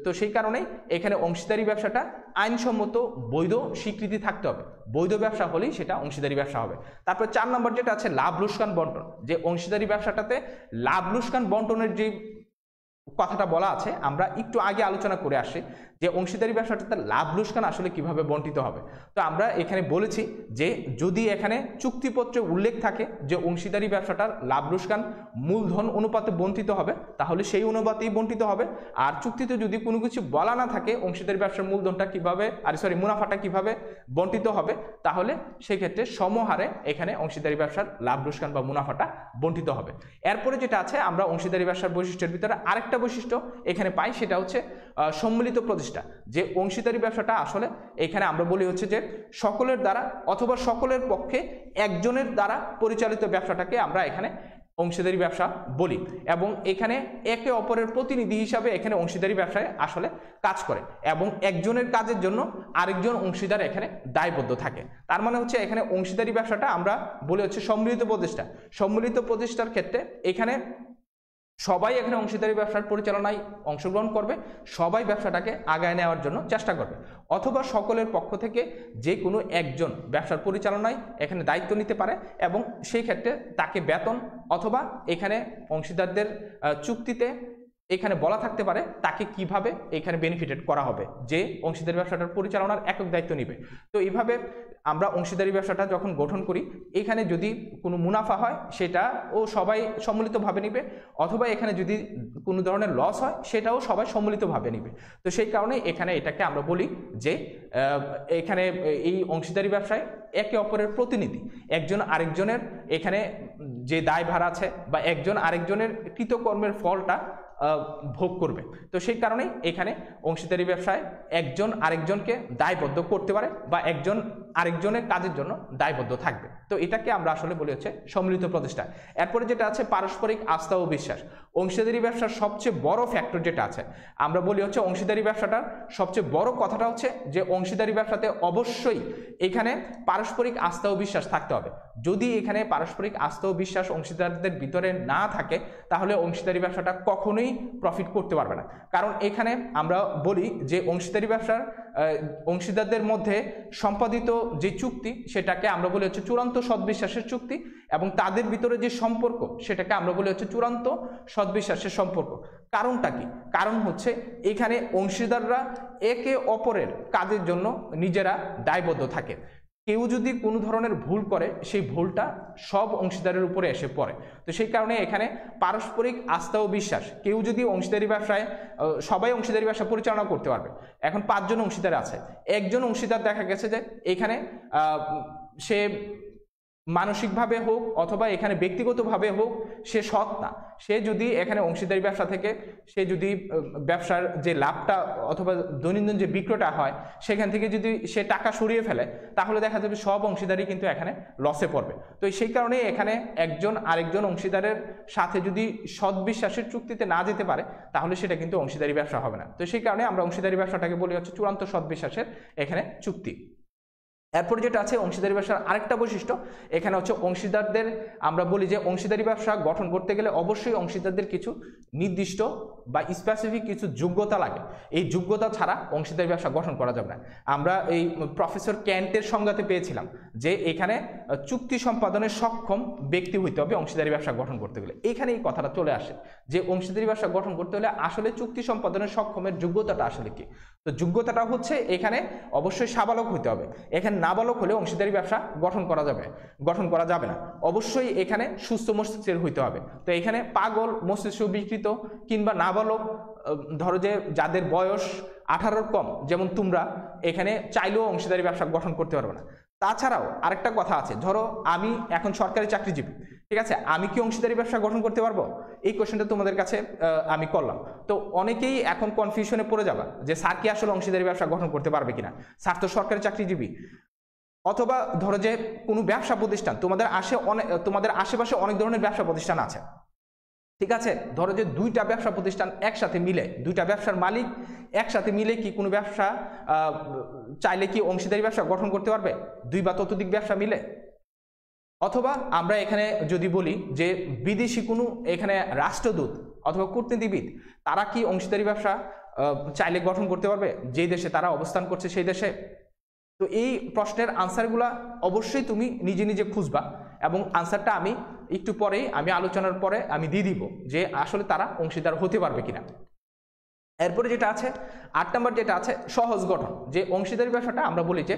তো সেই কারণেই এখানে অংশীদারি ব্যবসাটা আইনসম্মত বৈধ স্বীকৃতি থাকতে হবে। বৈধ ব্যবসা হলেই সেটা অংশীদারি ব্যবসা হবে। তারপর 4 নম্বর যেটা আছে লাভ লোকসান বন্টন। যে অংশীদারি ব্যবসাটাতে লাভ লোকসান বন্টনের যে কথাটা বলা আছে, আমরা একটু আগে আলোচনা করে আসি যে অংশীদারি ব্যবসাটাতে লাভ লোকসান আসলে কিভাবে বন্টিত হবে। তো আমরা এখানে বলেছি যে যদি এখানে চুক্তিপত্রে উল্লেখ থাকে যে অংশীদারি ব্যবসাটার লাভ লোকসান মূলধন অনুপাতে বন্টিত হবে, তাহলে সেই অনুপাতেই বন্টিত হবে। আর চুক্তিতে যদি কোনো কিছু বলা না থাকে অংশীদারি ব্যবসার মূলধনটা কিভাবে মুনাফাটা কিভাবে বন্টিত হবে, তাহলে সেক্ষেত্রে সমহারে এখানে অংশীদারি ব্যবসার লাভ লোকসান বা মুনাফাটা বন্টিত হবে। এরপরে যেটা আছে, আমরা অংশীদারি ব্যবসার বৈশিষ্ট্যের ভিতরে আরেকটা বৈশিষ্ট্য এখানে পাই, সেটা হচ্ছে সম্মিলিত প্রতিষ্ঠা। যে অংশীদারি ব্যবসাটা আসলে এখানে আমরা বলি হচ্ছে যে সকলের দ্বারা অথবা সকলের পক্ষে একজনের দ্বারা পরিচালিত ব্যবসাটাকে আমরা এখানে অংশীদারি ব্যবসা বলি, এবং এখানে একে অপরের প্রতিনিধি হিসাবে এখানে অংশীদারি ব্যবসায় আসলে কাজ করে, এবং একজনের কাজের জন্য আরেকজন অংশীদার এখানে দায়বদ্ধ থাকে। তার মানে হচ্ছে এখানে অংশীদারি ব্যবসাটা আমরা বলি হচ্ছে সম্মিলিত প্রতিষ্ঠা। সম্মিলিত প্রতিষ্ঠার ক্ষেত্রে এখানে সবাই এখানে অংশীদারি ব্যবসার পরিচালনায় অংশগ্রহণ করবে, সবাই ব্যবসাটাকে আগায় নেওয়ার জন্য চেষ্টা করবে, অথবা সকলের পক্ষ থেকে যে কোনো একজন ব্যবসার পরিচালনায় এখানে দায়িত্ব নিতে পারে, এবং সেই ক্ষেত্রে তাকে বেতন অথবা এখানে অংশীদারদের চুক্তিতে এখানে বলা থাকতে পারে তাকে কিভাবে এখানে বেনিফিটেড করা হবে, যে অংশীদারি ব্যবসাটার পরিচালনার একক দায়িত্ব নিবে। তো এইভাবে আমরা অংশীদারি ব্যবসাটা যখন গঠন করি, এখানে যদি কোনো মুনাফা হয় সেটা ও সবাই সম্মিলিতভাবে নিবে, অথবা এখানে যদি কোনো ধরনের লস হয় সেটাও সবাই সম্মিলিতভাবে নিবে। তো সেই কারণে এখানে এটাকে আমরা বলি যে এখানে এই অংশীদারি ব্যবসায় একে অপরের প্রতিনিধি, একজন আরেকজনের এখানে যে দায়ভার আছে বা একজন আরেকজনের কৃতকর্মের ফলটা ভোগ করবে। তো সেই কারণেই এখানে অংশীদারি ব্যবসায় একজন আরেকজনকে দায়বদ্ধ করতে পারে বা একজন আরেকজনের কাজের জন্য দায়বদ্ধ থাকবে। তো এটাকে আমরা আসলে বলি হচ্ছে সম্মিলিত প্রতিষ্ঠা। এরপরে যেটা আছে পারস্পরিক আস্থা ও বিশ্বাস। অংশীদারি ব্যবসার সবচেয়ে বড় ফ্যাক্টর যেটা আছে, আমরা বলি হচ্ছে অংশীদারি ব্যবসাটার সবচেয়ে বড় কথাটা হচ্ছে যে অংশীদারি ব্যবসাতে অবশ্যই এখানে পারস্পরিক আস্থা ও বিশ্বাস থাকতে হবে। যদি এখানে পারস্পরিক আস্থা ও বিশ্বাস অংশীদারদের ভিতরে না থাকে, তাহলে অংশীদারি ব্যবসাটা কখনোই প্রফিট করতে পারবে না। কারণ এখানে আমরা বলি যে অংশীদারি ব্যবসার অংশীদারদের মধ্যে সম্পাদিত যে চুক্তি সেটাকে আমরা বলি হচ্ছে চূড়ান্ত সদ্বিশ্বাসের চুক্তি, এবং তাদের ভিতরে যে সম্পর্ক সেটাকে আমরা বলি হচ্ছে চূড়ান্ত সদ্বিশ্বাসের সম্পর্ক। কারণটা কি? কারণ হচ্ছে এখানে অংশীদাররা একে অপরের কাজের জন্য নিজেরা দায়বদ্ধ থাকে। কেউ যদি কোনো ধরনের ভুল করে সেই ভুলটা সব অংশীদারের উপরে এসে পড়ে। তো সেই কারণে এখানে পারস্পরিক আস্থা ও বিশ্বাস, কেউ যদি অংশীদারি ব্যবসায় সবাই অংশীদারি ব্যবসা পরিচালনা করতে পারবে। এখন 5 জন অংশীদার আছে, একজন অংশীদার দেখা গেছে যে এখানে সে মানসিকভাবে হোক অথবা এখানে ব্যক্তিগতভাবে হোক সে সৎ না, সে যদি এখানে অংশীদারি ব্যবসা থেকে সে যদি ব্যবসার যে লাভটা অথবা দৈনন্দিন যে বিক্রয়টা হয় সেখান থেকে যদি সে টাকা সরিয়ে ফেলে, তাহলে দেখা যাবে সব অংশীদারই কিন্তু এখানে লসে পড়বে। তো সেই কারণে এখানে একজন আরেকজন অংশীদারের সাথে যদি সদ্বিশ্বাসের চুক্তিতে না যেতে পারে, তাহলে সেটা কিন্তু অংশীদারি ব্যবসা হবে না। তো সেই কারণে আমরা অংশীদারি ব্যবসাটাকে বলি হচ্ছে চূড়ান্ত সদ্বিশ্বাসের এখানে চুক্তি। এরপর যেটা আছে অংশীদারি ব্যবসার আরেকটা বৈশিষ্ট্য, এখানে হচ্ছে অংশীদারদের আমরা বলি যে অংশীদারি ব্যবসা গঠন করতে গেলে অবশ্যই অংশীদারদের কিছু নির্দিষ্ট বা স্পেসিফিক কিছু যোগ্যতা লাগে। এই যোগ্যতা ছাড়া অংশীদারি ব্যবসা গঠন করা যাবে না। আমরা এই প্রফেসর ক্যান্টের সংজ্ঞাতে পেয়েছিলাম যে এখানে চুক্তি সম্পাদনের সক্ষম ব্যক্তি হইতে হবে অংশীদারি ব্যবসা গঠন করতে গেলে। এখানে এই কথাটা চলে আসে যে অংশীদারি ব্যবসা গঠন করতে হলে আসলে চুক্তি সম্পাদনের সক্ষমের যোগ্যতাটা আসলে কি। তো যোগ্যতাটা হচ্ছে এখানে অবশ্যই সাবালক হইতে হবে। এখানে নাবালক হলে অংশীদারি ব্যবসা গঠন করা যাবে না। অবশ্যই এখানে সুস্থ মস্তিষ্কের হইতে হবে। তো এখানে পাগল, মস্তিষ্ক বিকৃত কিংবা নাবালক, ধরো যে যাদের বয়স 18-র কম, যেমন তোমরা, এখানে চাইলেও অংশীদারি ব্যবসা গঠন করতে পারবে না। তাছাড়াও আরেকটা কথা আছে, ধরো আমি এখন সরকারি চাকরিজীবী, ঠিক আছে, আমি কি অংশীদারি ব্যবসা গঠন করতে পারবো? এই কোশ্চেনটা তোমাদের কাছে আমি করলাম। তো অনেকেই এখন কনফিউশনে পড়ে যাবা যে স্যার কি আসলে অংশীদারি ব্যবসা গঠন করতে পারবে কিনা, স্যার তো সরকারি চাকরিজীবী। অথবা ধরো যে কোনো ব্যবসা প্রতিষ্ঠান, তোমাদের আশেপাশে অনেক ধরনের ব্যবসা প্রতিষ্ঠান আছে, ঠিক আছে, ধরো যে 2টা ব্যবসা প্রতিষ্ঠান একসাথে মিলে, 2টা ব্যবসার মালিক একসাথে মিলে কি কোনো ব্যবসা চাইলে কি অংশীদারি ব্যবসা গঠন করতে পারবে? 2 বা ততোধিক ব্যবসা মিলে। অথবা আমরা এখানে যদি বলি যে বিদেশি কোনো এখানে রাষ্ট্রদূত অথবা কূটনীতিবিদ, তারা কি অংশীদারি ব্যবসা চাইলে গঠন করতে পারবে যে দেশে তারা অবস্থান করছে সেই দেশে? তো এই প্রশ্নের আনসারগুলা অবশ্যই তুমি নিজে নিজে খুঁজবা, এবং আনসারটা আমি একটু পরেই আমি আলোচনার পরে আমি দিয়ে দিব যে আসলে তারা অংশীদার হতে পারবে কিনা। এরপরে যেটা আছে 8 নম্বর যেটা আছে সহজ গঠন, যে অংশীদারি ব্যবসাটা আমরা বলি যে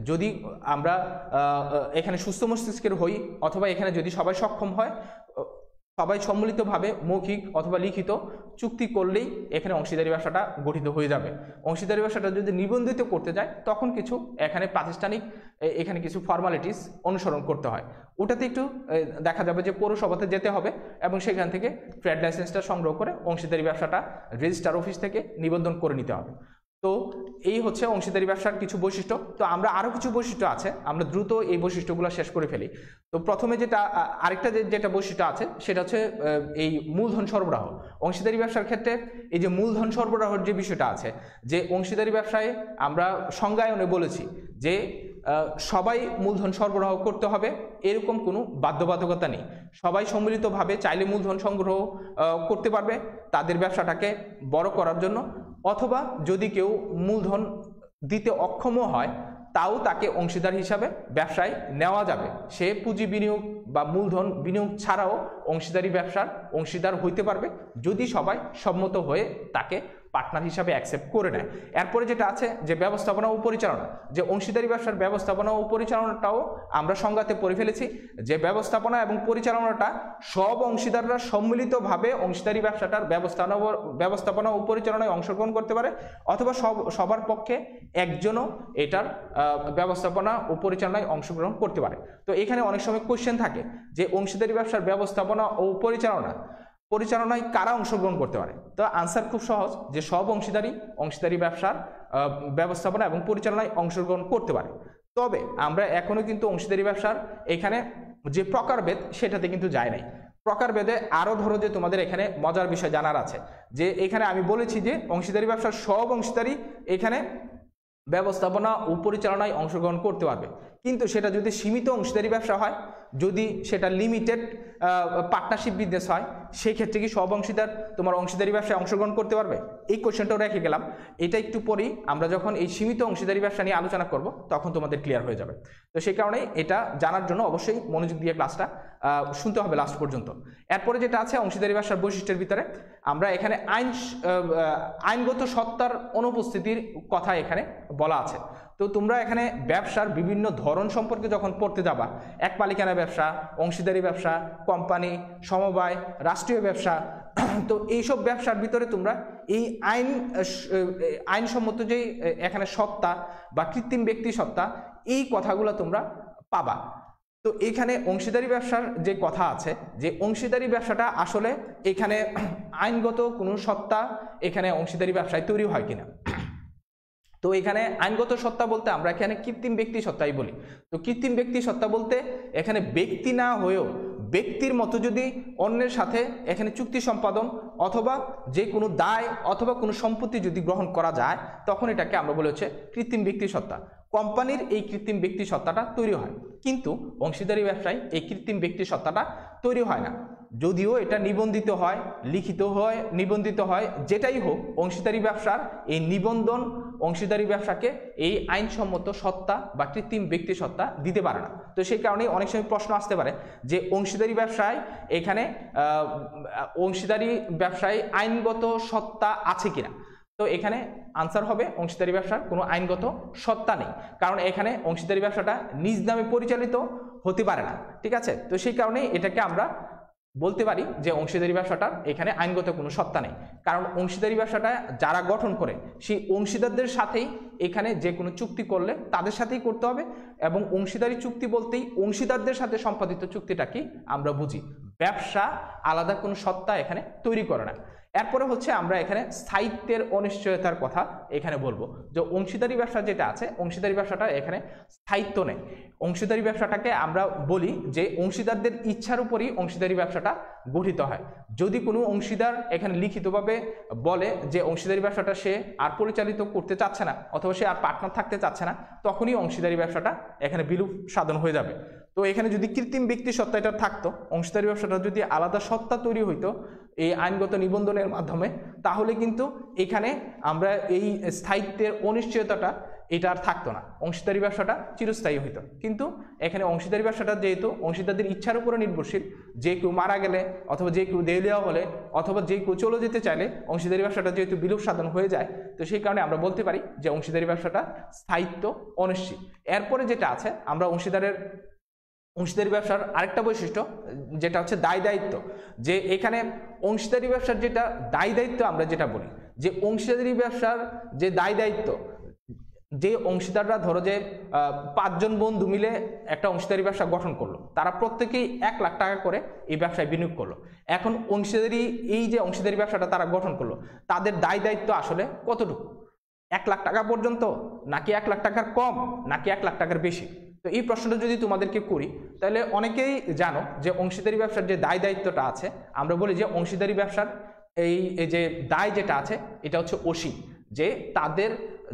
যদি আমরা এখানে সুস্থ মস্তিষ্কের হই অথবা এখানে যদি সবাই সক্ষম হয়, সবাই সম্মিলিতভাবে মৌখিক অথবা লিখিত চুক্তি করলেই এখানে অংশীদারি ব্যবসাটা গঠিত হয়ে যাবে। অংশীদারি ব্যবসাটা যদি নিবন্ধিত করতে যায় তখন কিছু এখানে প্রাতিষ্ঠানিক এখানে কিছু ফর্মালিটিস অনুসরণ করতে হয়। ওটাতে একটু দেখা যাবে যে পৌরসভাতে যেতে হবে এবং সেখান থেকে ট্রেড লাইসেন্সটা সংগ্রহ করে অংশীদারি ব্যবসাটা রেজিস্ট্রার অফিস থেকে নিবন্ধন করে নিতে হবে। তো এই হচ্ছে অংশীদারি ব্যবসার কিছু বৈশিষ্ট্য। তো আমরা আরও কিছু বৈশিষ্ট্য আছে, আমরা দ্রুত এই বৈশিষ্ট্যগুলো শেষ করে ফেলি। তো প্রথমে যেটা আরেকটা যেটা বৈশিষ্ট্য আছে সেটা হচ্ছে এই মূলধন সরবরাহ। অংশীদারি ব্যবসার ক্ষেত্রে এই যে মূলধন সরবরাহের যে বিষয়টা আছে, যে অংশীদারি ব্যবসায় আমরা সংজ্ঞায়নে বলেছি যে সবাই মূলধন সরবরাহ করতে হবে এরকম কোনো বাধ্যবাধকতা নেই। সবাই সম্মিলিতভাবে চাইলে মূলধন সংগ্রহ করতে পারবে তাদের ব্যবসাটাকে বড় করার জন্য, অথবা যদি কেউ মূলধন দিতে অক্ষমও হয় তাও তাকে অংশীদার হিসাবে ব্যবসায় নেওয়া যাবে। সে পুঁজি বিনিয়োগ বা মূলধন বিনিয়োগ ছাড়াও অংশীদারি ব্যবসার অংশীদার হইতে পারবে যদি সবাই সম্মত হয়ে তাকে পার্টনার হিসাবে অ্যাকসেপ্ট করে নেয়। এরপরে যেটা আছে যে ব্যবস্থাপনা ও পরিচালনা, যে অংশীদারি ব্যবসার ব্যবস্থাপনা ও পরিচালনাটাও আমরা সংজ্ঞাতে পড়ে ফেলেছি যে ব্যবস্থাপনা এবং পরিচালনাটা সব অংশীদাররা সম্মিলিতভাবে অংশীদারি ব্যবসাটার ব্যবস্থাপনা ও পরিচালনায় অংশগ্রহণ করতে পারে, অথবা সবার পক্ষে একজনও এটার ব্যবস্থাপনা ও পরিচালনায় অংশগ্রহণ করতে পারে। তো এখানে অনেক সময় কোশ্চেন থাকে যে অংশীদারি ব্যবসার ব্যবস্থাপনা ও পরিচালনায় কারা অংশগ্রহণ করতে পারে। তো আনসার খুব সহজ, যে সব অংশীদারি ব্যবসার ব্যবস্থাপনা এবং পরিচালনায় অংশগ্রহণ করতে পারে। তবে আমরা এখনো কিন্তু অংশীদারি ব্যবসার এখানে যে প্রকারভেদ সেটাতে কিন্তু যায় নাই। প্রকারভেদে আরও ধরো যে তোমাদের এখানে মজার বিষয় জানার আছে, যে এখানে আমি বলেছি যে অংশীদারি ব্যবসার সব অংশীদারি এখানে ব্যবস্থাপনা ও পরিচালনায় অংশগ্রহণ করতে পারবে, কিন্তু সেটা যদি সীমিত অংশীদারি ব্যবসা হয়, যদি সেটা লিমিটেড পার্টনারশিপ বিজনেস হয়, সেই ক্ষেত্রে কি সব অংশীদার তোমার অংশীদারি ব্যবসায় অংশগ্রহণ করতে পারবে? এই কোশ্চেনটাও রেখে গেলাম। এটা একটু পরেই আমরা যখন এই সীমিত অংশীদারি ব্যবসা নিয়ে আলোচনা করব তখন তোমাদের ক্লিয়ার হয়ে যাবে। তো সেই কারণে এটা জানার জন্য অবশ্যই মনোযোগ দিয়ে ক্লাসটা শুনতে হবে লাস্ট পর্যন্ত। এরপরে যেটা আছে অংশীদারি ব্যবসার বৈশিষ্ট্যের ভিতরে আমরা এখানে আইনগত সত্তার অনুপস্থিতির কথা এখানে বলা আছে। তো তোমরা এখানে ব্যবসার বিভিন্ন ধরন সম্পর্কে যখন পড়তে যাবা, এক মালিকানা ব্যবসা, অংশীদারি ব্যবসা, কোম্পানি, সমবায়, রাষ্ট্রীয় ব্যবসা, তো এইসব ব্যবসার ভিতরে তোমরা এই আইনসম্মত যে এখানে সত্তা বা কৃত্রিম ব্যক্তি সত্তা, এই কথাগুলো তোমরা পাবা। তো এখানে অংশীদারি ব্যবসার যে কথা আছে, যে অংশীদারি ব্যবসাটা আসলে এখানে আইনগত কোনো সত্তা এখানে অংশীদারি ব্যবসায় তৈরি হয় কিনা। তো এখানে আইনগত সত্তা বলতে আমরা এখানে কৃত্রিম ব্যক্তি সত্তাই বলি। তো কৃত্রিম ব্যক্তি সত্তা বলতে এখানে ব্যক্তি না হয়েও ব্যক্তির মতো যদি অন্যের সাথে এখানে চুক্তি সম্পাদন অথবা যে কোনো দায় অথবা কোনো সম্পত্তি যদি গ্রহণ করা যায়, তখন এটাকে আমরা বলি হচ্ছে কৃত্রিম ব্যক্তি সত্তা। কোম্পানির এই কৃত্রিম ব্যক্তি সত্তাটা তৈরি হয়, কিন্তু অংশীদারি ব্যবসায় এই কৃত্রিম ব্যক্তি সত্তাটা তৈরি হয় না। যদিও এটা নিবন্ধিত হয়, লিখিত হয়, নিবন্ধিত হয়, যেটাই হোক, অংশীদারি ব্যবসার এই নিবন্ধন অংশীদারি ব্যবসাকে এই আইনসম্মত সত্তা বা কৃত্রিম ব্যক্তি সত্তা দিতে পারে না। তো সেই কারণেই অনেক সময় প্রশ্ন আসতে পারে যে অংশীদারি ব্যবসায় এখানে অংশীদারি ব্যবসায় আইনগত সত্তা আছে কিনা। তো এখানে আনসার হবে অংশীদারি ব্যবসার কোনো আইনগত সত্তা নেই, কারণ এখানে অংশীদারি ব্যবসাটা নিজ নামে পরিচালিত হতে পারে না। ঠিক আছে, তো সেই কারণে এটাকে আমরা বলতে পারি যে অংশীদারি ব্যবসাটার এখানে আইনগত কোনো সত্তা নেই, কারণ অংশীদারি ব্যবসাটা যারা গঠন করে সেই অংশীদারদের সাথেই এখানে যে কোনো চুক্তি করলে তাদের সাথেই করতে হবে, এবং অংশীদারি চুক্তি বলতেই অংশীদারদের সাথে সম্পাদিত চুক্তিটাকেই আমরা বুঝি। ব্যবসা আলাদা কোনো সত্তা এখানে তৈরি করে না। এরপরে হচ্ছে আমরা এখানে স্থায়িত্বের অনিশ্চয়তার কথা এখানে বলবো, যে অংশীদারি ব্যবসা যেটা আছে, অংশীদারি ব্যবসাটা এখানে স্থায়িত্ব নেই। অংশীদারি ব্যবসাটাকে আমরা বলি যে অংশীদারদের ইচ্ছার উপরই অংশীদারি ব্যবসাটা গঠিত হয়। যদি কোনো অংশীদার এখানে লিখিতভাবে বলে যে অংশীদারি ব্যবসাটা সে আর পরিচালিত করতে চাচ্ছে না অথবা সে আর পার্টনার থাকতে চাচ্ছে না, তখনই অংশীদারি ব্যবসাটা এখানে বিলুপ সাধন হয়ে যাবে। তো এখানে যদি কৃত্রিম ব্যক্তি সত্তা এটা থাকতো, অংশীদারি ব্যবসাটা যদি আলাদা সত্তা তৈরি হইতো এই আইনগত নিবন্ধনের মাধ্যমে, তাহলে কিন্তু এখানে আমরা এই স্থায়িত্বের অনিশ্চয়তাটা এটা আর থাকতো না, অংশীদারি ব্যবসাটা চিরস্থায়ী হইতো। কিন্তু এখানে অংশীদারি ব্যবসাটা যেহেতু অংশীদারদের ইচ্ছার উপরে নির্ভরশীল, যে কেউ মারা গেলে অথবা যে কেউ দেউলিয়া হলে অথবা যে কেউ চলে যেতে চাইলে অংশীদারি ব্যবসাটা যেহেতু বিলোপ সাধন হয়ে যায়, তো সেই কারণে আমরা বলতে পারি যে অংশীদারি ব্যবসাটা স্থায়িত্ব অনিশ্চিত। এরপরে যেটা আছে, আমরা অংশীদারি ব্যবসার আরেকটা বৈশিষ্ট্য যেটা হচ্ছে দায় দায়িত্ব, যে এখানে অংশীদারি ব্যবসার যেটা দায় দায়িত্ব আমরা যেটা বলি, যে অংশীদারি ব্যবসার যে দায় দায়িত্ব, যে অংশীদাররা ধরো যে 5 জন বন্ধু মিলে একটা অংশীদারি ব্যবসা গঠন করলো, তারা প্রত্যেকেই 1 লাখ টাকা করে এই ব্যবসায় বিনিয়োগ করলো। এখন অংশীদারি এই যে অংশীদারি ব্যবসাটা তারা গঠন করলো, তাদের দায় দায়িত্ব আসলে কতটুকু? 1 লাখ টাকা পর্যন্ত, নাকি 1 লাখ টাকার কম, নাকি 1 লাখ টাকার বেশি? তো এই প্রশ্নটা যদি তোমাদেরকে করি, তাহলে অনেকেই জানো যে অংশীদারি ব্যবসার যে দায় দায়িত্বটা আছে, আমরা বলি যে অংশীদারি ব্যবসার এই যে দায় যেটা আছে এটা হচ্ছে অসীম, যে তাদের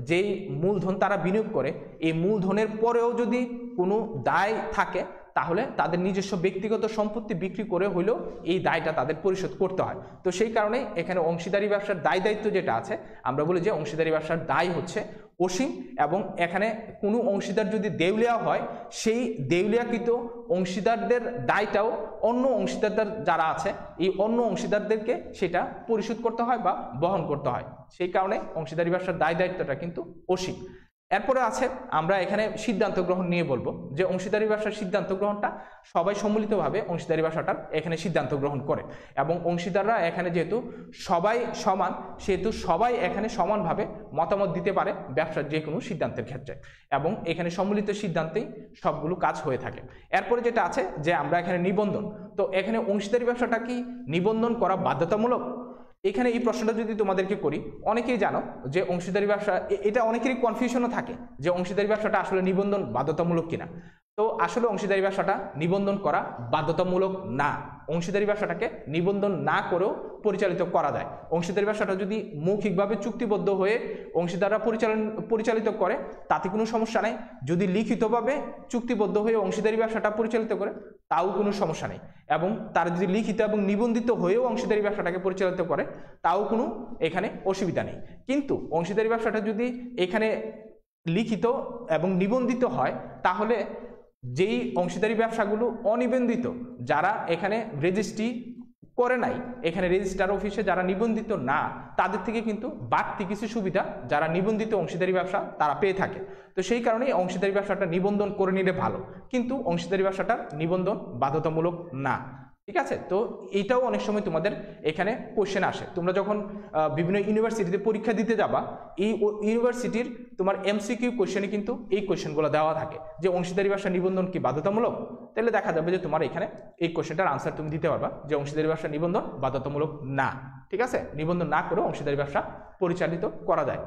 যেই মূলধন তারা বিনিয়োগ করে, এই মূলধনের পরেও যদি কোনো দায় থাকে তাহলে তাদের নিজস্ব ব্যক্তিগত সম্পত্তি বিক্রি করে হইলেও এই দায়টা তাদের পরিশোধ করতে হয়। তো সেই কারণে এখানে অংশীদারি ব্যবসার দায় দায়িত্ব যেটা আছে, আমরা বলি যে অংশীদারি ব্যবসার দায় হচ্ছে অসীম। এবং এখানে কোনো অংশীদার যদি দেউলিয়া হয়, সেই দেউলিয়াকৃত অংশীদারদের দায়টাও অন্য অংশীদারদের যারা আছে এই অন্য অংশীদারদেরকে সেটা পরিশোধ করতে হয় বা বহন করতে হয়। সেই কারণে অংশীদারি ব্যবসার দায় দায়িত্বটা কিন্তু অসীম। এরপরে আছে, আমরা এখানে সিদ্ধান্ত গ্রহণ নিয়ে বলবো, যে অংশীদারি ব্যবসার সিদ্ধান্ত গ্রহণটা সবাই সম্মিলিতভাবে অংশীদারি ব্যবসাটার এখানে সিদ্ধান্ত গ্রহণ করে, এবং অংশীদাররা এখানে যেহেতু সবাই সমান, সেহেতু সবাই এখানে সমানভাবে মতামত দিতে পারে ব্যবসার যে কোনো সিদ্ধান্তের ক্ষেত্রে, এবং এখানে সম্মিলিত সিদ্ধান্তেই সবগুলো কাজ হয়ে থাকে। এরপরে যেটা আছে যে আমরা এখানে নিবন্ধন, তো এখানে অংশীদারি ব্যবসাটা কি নিবন্ধন করা বাধ্যতামূলক? এখানে এই প্রশ্নটা যদি তোমাদেরকে করি, অনেকেই জানো যে অংশীদারি ব্যবসা, এটা অনেকেরই কনফিউশনও থাকে যে অংশীদারি ব্যবসাটা আসলে নিবন্ধন বাধ্যতামূলক কিনা। তো আসলে অংশীদারি ব্যবসাটা নিবন্ধন করা বাধ্যতামূলক না। অংশীদারি ব্যবসাটাকে নিবন্ধন না করেও পরিচালিত করা যায়। অংশীদারি ব্যবসাটা যদি মৌখিকভাবে চুক্তিবদ্ধ হয়ে অংশীদাররা পরিচালিত করে তাতে কোনো সমস্যা নেই। যদি লিখিতভাবে চুক্তিবদ্ধ হয়ে অংশীদারি ব্যবসাটা পরিচালিত করে তাও কোনো সমস্যা নেই, এবং তারা যদি লিখিত এবং নিবন্ধিত হয়েও অংশীদারি ব্যবসাটাকে পরিচালিত করে তাও কোনো এখানে অসুবিধা নেই। কিন্তু অংশীদারি ব্যবসাটা যদি এখানে লিখিত এবং নিবন্ধিত হয়, তাহলে যেই অংশীদারি ব্যবসাগুলো অনিবন্ধিত, যারা এখানে রেজিস্ট্রি করে নাই, এখানে রেজিস্ট্রার অফিসে যারা নিবন্ধিত না, তাদের থেকে কিন্তু বাড়তি কিছু সুবিধা যারা নিবন্ধিত অংশীদারি ব্যবসা তারা পেয়ে থাকে। তো সেই কারণেই অংশীদারি ব্যবসাটা নিবন্ধন করে নিলে ভালো, কিন্তু অংশীদারি ব্যবসাটার নিবন্ধন বাধ্যতামূলক না। ঠিক আছে? তো এইটাও অনেক সময় তোমাদের এখানে কোশ্চেন আসে। তোমরা যখন বিভিন্ন ইউনিভার্সিটিতে পরীক্ষা দিতে যাবা, এই ইউনিভার্সিটির তোমার এমসিকিউ কোশ্চেনে কিন্তু এই কোশ্চেনগুলো দেওয়া থাকে যে অংশীদারি ব্যবসা নিবন্ধন কি বাধ্যতামূলক? তাহলে দেখা যাবে যে তোমার এখানে এই কোশ্চেনটার আনসার তুমি দিতে পারবা যে অংশীদারি ব্যবসা নিবন্ধন বাধ্যতামূলক না। ঠিক আছে? নিবন্ধন না করেও অংশীদারি ব্যবসা পরিচালিত করা যায়।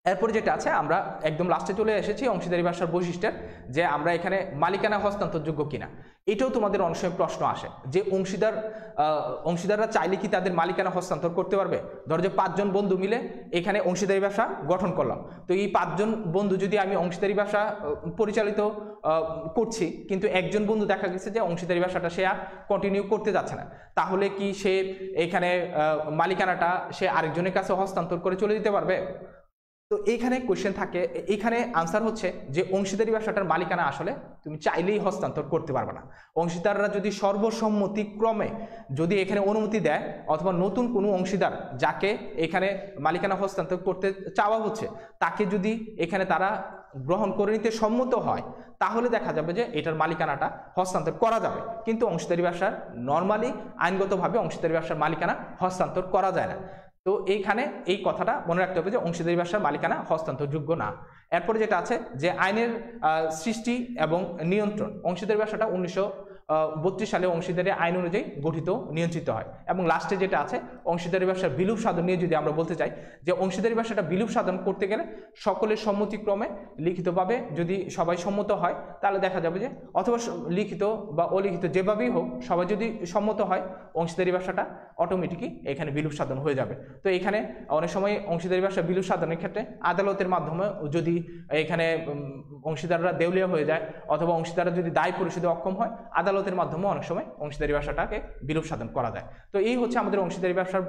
এরপরে যেটা আছে, আমরা একদম লাস্টে চলে এসেছি অংশীদারি ব্যবসার বৈশিষ্ট্যের, যে আমরা এখানে মালিকানা হস্তান্তরযোগ্য কিনা। এটাও তোমাদের অনেক সময় প্রশ্ন আসে যে অংশীদাররা চাইলে কি তাদের মালিকানা হস্তান্তর করতে পারবে? ধরো যে 5 জন বন্ধু মিলে এখানে অংশীদারি ব্যবসা গঠন করলাম, তো এই 5 জন বন্ধু যদি আমি অংশীদারি ব্যবসা পরিচালিত করছি, কিন্তু একজন বন্ধু দেখা গেছে যে অংশীদারি ব্যবসাটা সে আর কন্টিনিউ করতে যাচ্ছে না, তাহলে কি সে এখানে মালিকানাটা সে আরেকজনের কাছে হস্তান্তর করে চলে যেতে পারবে? তো এইখানে কোশ্চেন থাকে, এইখানে আনসার হচ্ছে যে অংশীদারি ব্যবসাটার মালিকানা আসলে তুমি চাইলেই হস্তান্তর করতে পারবে না। অংশীদাররা যদি সর্বসম্মতিক্রমে যদি এখানে অনুমতি দেয়, অথবা নতুন কোনো অংশীদার যাকে এখানে মালিকানা হস্তান্তর করতে চাওয়া হচ্ছে তাকে যদি এখানে তারা গ্রহণ করে নিতে সম্মত হয়, তাহলে দেখা যাবে যে এটার মালিকানাটা হস্তান্তর করা যাবে। কিন্তু অংশীদারি ব্যবসার নর্মালি আইনগতভাবে অংশীদারি ব্যবসার মালিকানা হস্তান্তর করা যায় না। তো এইখানে এই কথাটা মনে রাখতে হবে যে অংশীদারি ব্যবসার মালিকানা হস্তান্তরযোগ্য না। এরপরে যেটা আছে যে আইনের সৃষ্টি এবং নিয়ন্ত্রণ, অংশীদারি ব্যবসাটা 1932 সালে অংশীদারি আইন অনুযায়ী গঠিত নিয়ন্ত্রিত হয়। এবং লাস্টে যেটা আছে অংশীদারি ব্যবসার বিলুপ সাধন নিয়ে যদি আমরা বলতে চাই, যে অংশীদারি ব্যবসাটা বিলুপ সাধন করতে গেলে সকলের সম্মতিক্রমে লিখিতভাবে যদি সবাই সম্মত হয়, তাহলে দেখা যাবে যে অথবা লিখিত বা অলিখিত যেভাবেই হোক সবাই যদি সম্মত হয়, অংশীদারি ব্যবসাটা অটোমেটিকই এখানে বিলুপ সাধন হয়ে যাবে। তো এখানে অনেক সময় অংশীদারি ব্যবসা বিলুপ সাধনের ক্ষেত্রে আদালতের মাধ্যমে যদি এখানে অংশীদাররা দেউলিয়া হয়ে যায়, অথবা অংশীদাররা যদি দায় পরিশোধে অক্ষম হয়, আদালত আদালতের মাধ্যমে অনেক সময় অংশীদারি ব্যবসাটাকে বিলোপ সাধন করা যায়। তো এই হচ্ছে আমাদের অংশীদারি ব্যবসার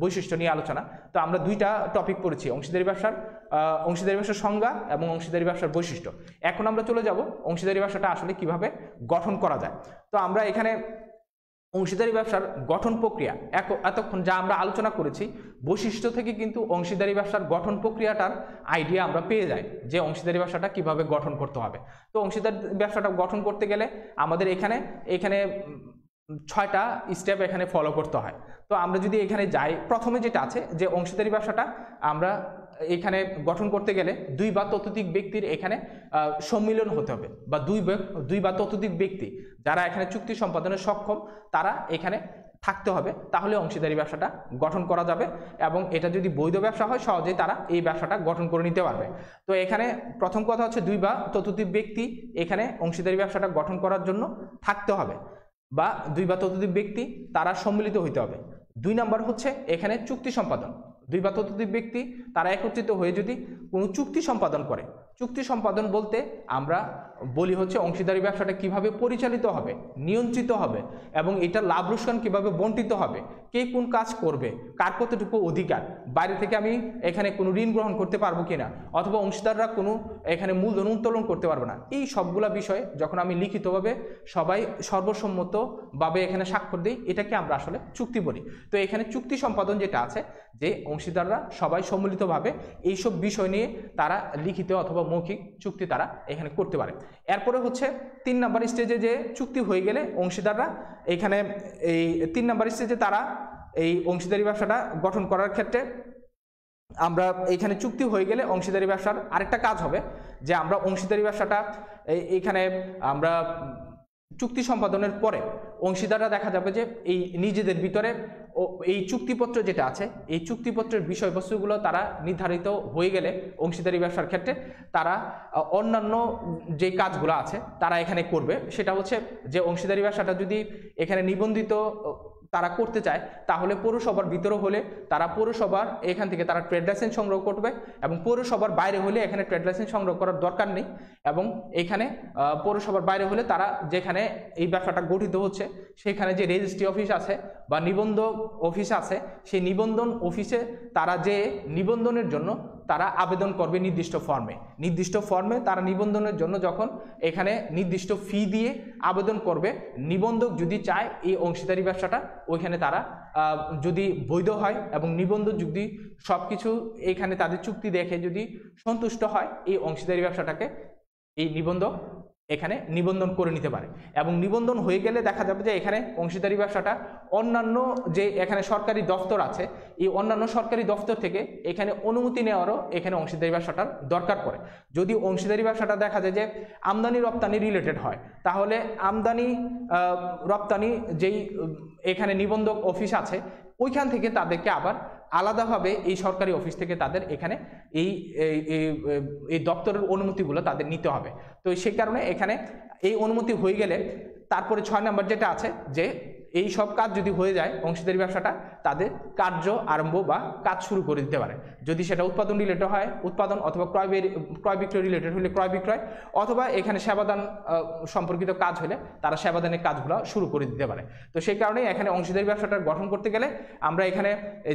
বৈশিষ্ট্য নিয়ে আলোচনা। তো আমরা দুইটা টপিক পড়েছি, অংশীদারি ব্যবসার সংজ্ঞা এবং অংশীদারি ব্যবসার বৈশিষ্ট্য। এখন আমরা চলে যাব অংশীদারি ব্যবসাটা আসলে কিভাবে গঠন করা যায়। তো আমরা এখানে অংশীদারি ব্যবসার গঠন প্রক্রিয়া এতক্ষণ যা আমরা আলোচনা করেছি বৈশিষ্ট্য থেকে কিন্তু অংশীদারি ব্যবসার গঠন প্রক্রিয়াটার আইডিয়া আমরা পেয়ে যাই যে অংশীদারি ব্যবসাটা কিভাবে গঠন করতে হবে। তো অংশীদারি ব্যবসাটা গঠন করতে গেলে আমাদের এখানে 6টা স্টেপ এখানে ফলো করতে হয়। তো আমরা যদি এখানে যাই, প্রথমে যেটা আছে যে অংশীদারি ব্যবসাটা আমরা এখানে গঠন করতে গেলে 2 বা ততোধিক ব্যক্তির এখানে সম্মিলন হতে হবে, বা দুই বা ততোধিক ব্যক্তি যারা এখানে চুক্তি সম্পাদনে সক্ষম তারা এখানে থাকতে হবে, তাহলে অংশীদারি ব্যবসাটা গঠন করা যাবে। এবং এটা যদি বৈধ ব্যবসা হয় সহজেই তারা এই ব্যবসাটা গঠন করে নিতে পারবে। তো এখানে প্রথম কথা হচ্ছে 2 বা ততোধিক ব্যক্তি এখানে অংশীদারি ব্যবসাটা গঠন করার জন্য থাকতে হবে, বা 2 বা ততোধিক ব্যক্তি তারা সম্মিলিত হইতে হবে। 2 নম্বর হচ্ছে এখানে চুক্তি সম্পাদন। 2 বা ততোধিক ব্যক্তি তারা একত্রিত হয়ে যদি কোনো চুক্তি সম্পাদন করে, চুক্তি সম্পাদন বলতে আমরা বলি হচ্ছে অংশীদারি ব্যবসাটা কিভাবে পরিচালিত হবে, নিয়ন্ত্রিত হবে, এবং এটা লাভ লোকসান কিভাবে বন্টিত হবে, কে কোন কাজ করবে, কার কতটুকু অধিকার, বাইরে থেকে আমি এখানে কোনো ঋণ গ্রহণ করতে পারবো কিনা, অথবা অংশীদাররা কোনো এখানে মূলধন উত্তোলন করতে পারবে না। এই সবগুলা বিষয়ে যখন আমি লিখিতভাবে সবাই সর্বসম্মতভাবে এখানে স্বাক্ষর দিই, এটাকে আমরা আসলে চুক্তি বলি। তো এখানে চুক্তি সম্পাদন যেটা আছে যে অংশীদাররা সবাই সম্মিলিতভাবে এইসব বিষয় নিয়ে তারা লিখিত অথবা মৌখিক চুক্তি তারা এখানে করতে পারে। এরপরে হচ্ছে 3 নম্বর স্টেজে যে চুক্তি হয়ে গেলে অংশীদাররা এখানে এই 3 নম্বর স্টেজে তারা এই অংশীদারি ব্যবসাটা গঠন করার ক্ষেত্রে আমরা এখানে চুক্তি হয়ে গেলে অংশীদারি ব্যবসার আরেকটা কাজ হবে যে আমরা অংশীদারি ব্যবসাটা এইখানে আমরা চুক্তি সম্পাদনের পরে অংশীদাররা দেখা যাবে যে এই নিজেদের ভিতরে এই চুক্তিপত্র যেটা আছে এই চুক্তিপত্রের বিষয়বস্তুগুলো তারা নির্ধারিত হয়ে গেলে অংশীদারি ব্যবসার ক্ষেত্রে তারা অন্যান্য যে কাজগুলো আছে তারা এখানে করবে। সেটা হচ্ছে যে অংশীদারি ব্যবসাটা যদি এখানে নিবন্ধিত তারা করতে চায় তাহলে পৌরসভার ভিতরে হলে তারা পৌরসভার এখান থেকে তারা ট্রেড লাইসেন্স সংগ্রহ করবে, এবং পৌরসভার বাইরে হলে এখানে ট্রেড লাইসেন্স সংগ্রহ করার দরকার নেই। এবং এখানে পৌরসভার বাইরে হলে তারা যেখানে এই ব্যবসাটা গঠিত হচ্ছে সেখানে যে রেজিস্ট্রি অফিস আছে বা নিবন্ধক অফিস আছে সেই নিবন্ধন অফিসে তারা যে নিবন্ধনের জন্য তারা আবেদন করবে নির্দিষ্ট ফর্মে তারা নিবন্ধনের জন্য যখন এখানে নির্দিষ্ট ফি দিয়ে আবেদন করবে, নিবন্ধক যদি চায় এই অংশীদারি ব্যবসাটা ওইখানে তারা যদি বৈধ হয় এবং নিবন্ধক যদি সব কিছু এখানে তাদের চুক্তি দেখে যদি সন্তুষ্ট হয়, এই অংশীদারি ব্যবসাটাকে এই নিবন্ধক এখানে নিবন্ধন করে নিতে পারে। এবং নিবন্ধন হয়ে গেলে দেখা যাবে যে এখানে অংশীদারি ব্যবসাটা অন্যান্য যে এখানে সরকারি দপ্তর আছে এই অন্যান্য সরকারি দপ্তর থেকে এখানে অনুমতি নেওয়ারও এখানে অংশীদারি ব্যবসাটার দরকার পড়ে। যদি অংশীদারি ব্যবসাটা দেখা যায় যে আমদানি রপ্তানি রিলেটেড হয় তাহলে আমদানি রপ্তানি যেই এখানে নিবন্ধক অফিস আছে ওইখান থেকে তাদেরকে আবার আলাদাভাবে এই সরকারি অফিস থেকে তাদের এখানে এই দপ্তরের অনুমতিগুলো তাদের নিতে হবে। তো সেই কারণে এখানে এই অনুমতি হয়ে গেলে তারপরে 6 নম্বর যেটা আছে যে এই সব কাজ যদি হয়ে যায় অংশীদারি ব্যবসাটা তাদের কার্য আরম্ভ বা কাজ শুরু করে দিতে পারে। যদি সেটা উৎপাদন রিলেটেড হয় উৎপাদন, অথবা ক্রয় বিক্রয় রিলেটেড হলে ক্রয় বিক্রয়, অথবা এখানে সেবাদান সম্পর্কিত কাজ হলে তারা সেবাদানের কাজগুলো শুরু করে দিতে পারে। তো সেই কারণে এখানে অংশীদারি ব্যবসাটা গঠন করতে গেলে আমরা এখানে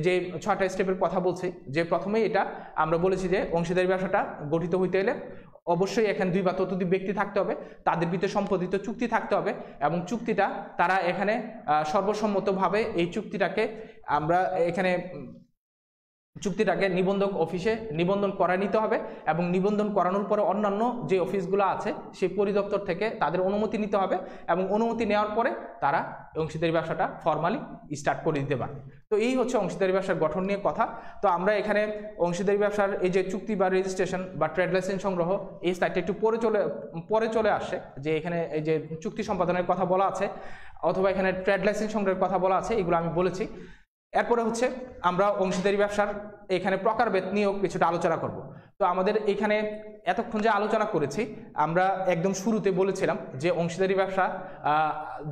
যে 6টা স্টেপের কথা বলছি, যে প্রথমেই এটা আমরা বলেছি যে অংশীদারি ব্যবসাটা গঠিত হইতে হলে অবশ্যই এখানে 2 বা ততোধিক ব্যক্তি থাকতে হবে, তাদের ভিতরে সম্পাদিত চুক্তি থাকতে হবে, এবং চুক্তিটা তারা এখানে সর্বসম্মতভাবে এই চুক্তিটাকে আমরা এখানে চুক্তিটাকে নিবন্ধক অফিসে নিবন্ধন করায় নিতে হবে, এবং নিবন্ধন করানোর পরে অন্যান্য যে অফিসগুলো আছে সেই পরিদপ্তর থেকে তাদের অনুমতি নিতে হবে, এবং অনুমতি নেওয়ার পরে তারা অংশীদারি ব্যবসাটা ফর্মালি স্টার্ট করে দিতে পারবে। তো এই হচ্ছে অংশীদারি ব্যবসার গঠন নিয়ে কথা। তো আমরা এখানে অংশীদারি ব্যবসার এই যে চুক্তি বা রেজিস্ট্রেশন বা ট্রেড লাইসেন্স সংগ্রহ এই সাইটটা একটু পরে চলে আসে, যে এখানে এই যে চুক্তি সম্পাদনের কথা বলা আছে অথবা এখানে ট্রেড লাইসেন্স সংগ্রহের কথা বলা আছে, এগুলো আমি বলেছি। এরপরে হচ্ছে আমরা অংশীদারি ব্যবসার এখানে প্রকারভেদ নিয়েও কিছুটা আলোচনা করব। তো আমাদের এখানে এতক্ষণ যে আলোচনা করেছি আমরা একদম শুরুতে বলেছিলাম যে অংশীদারি ব্যবসা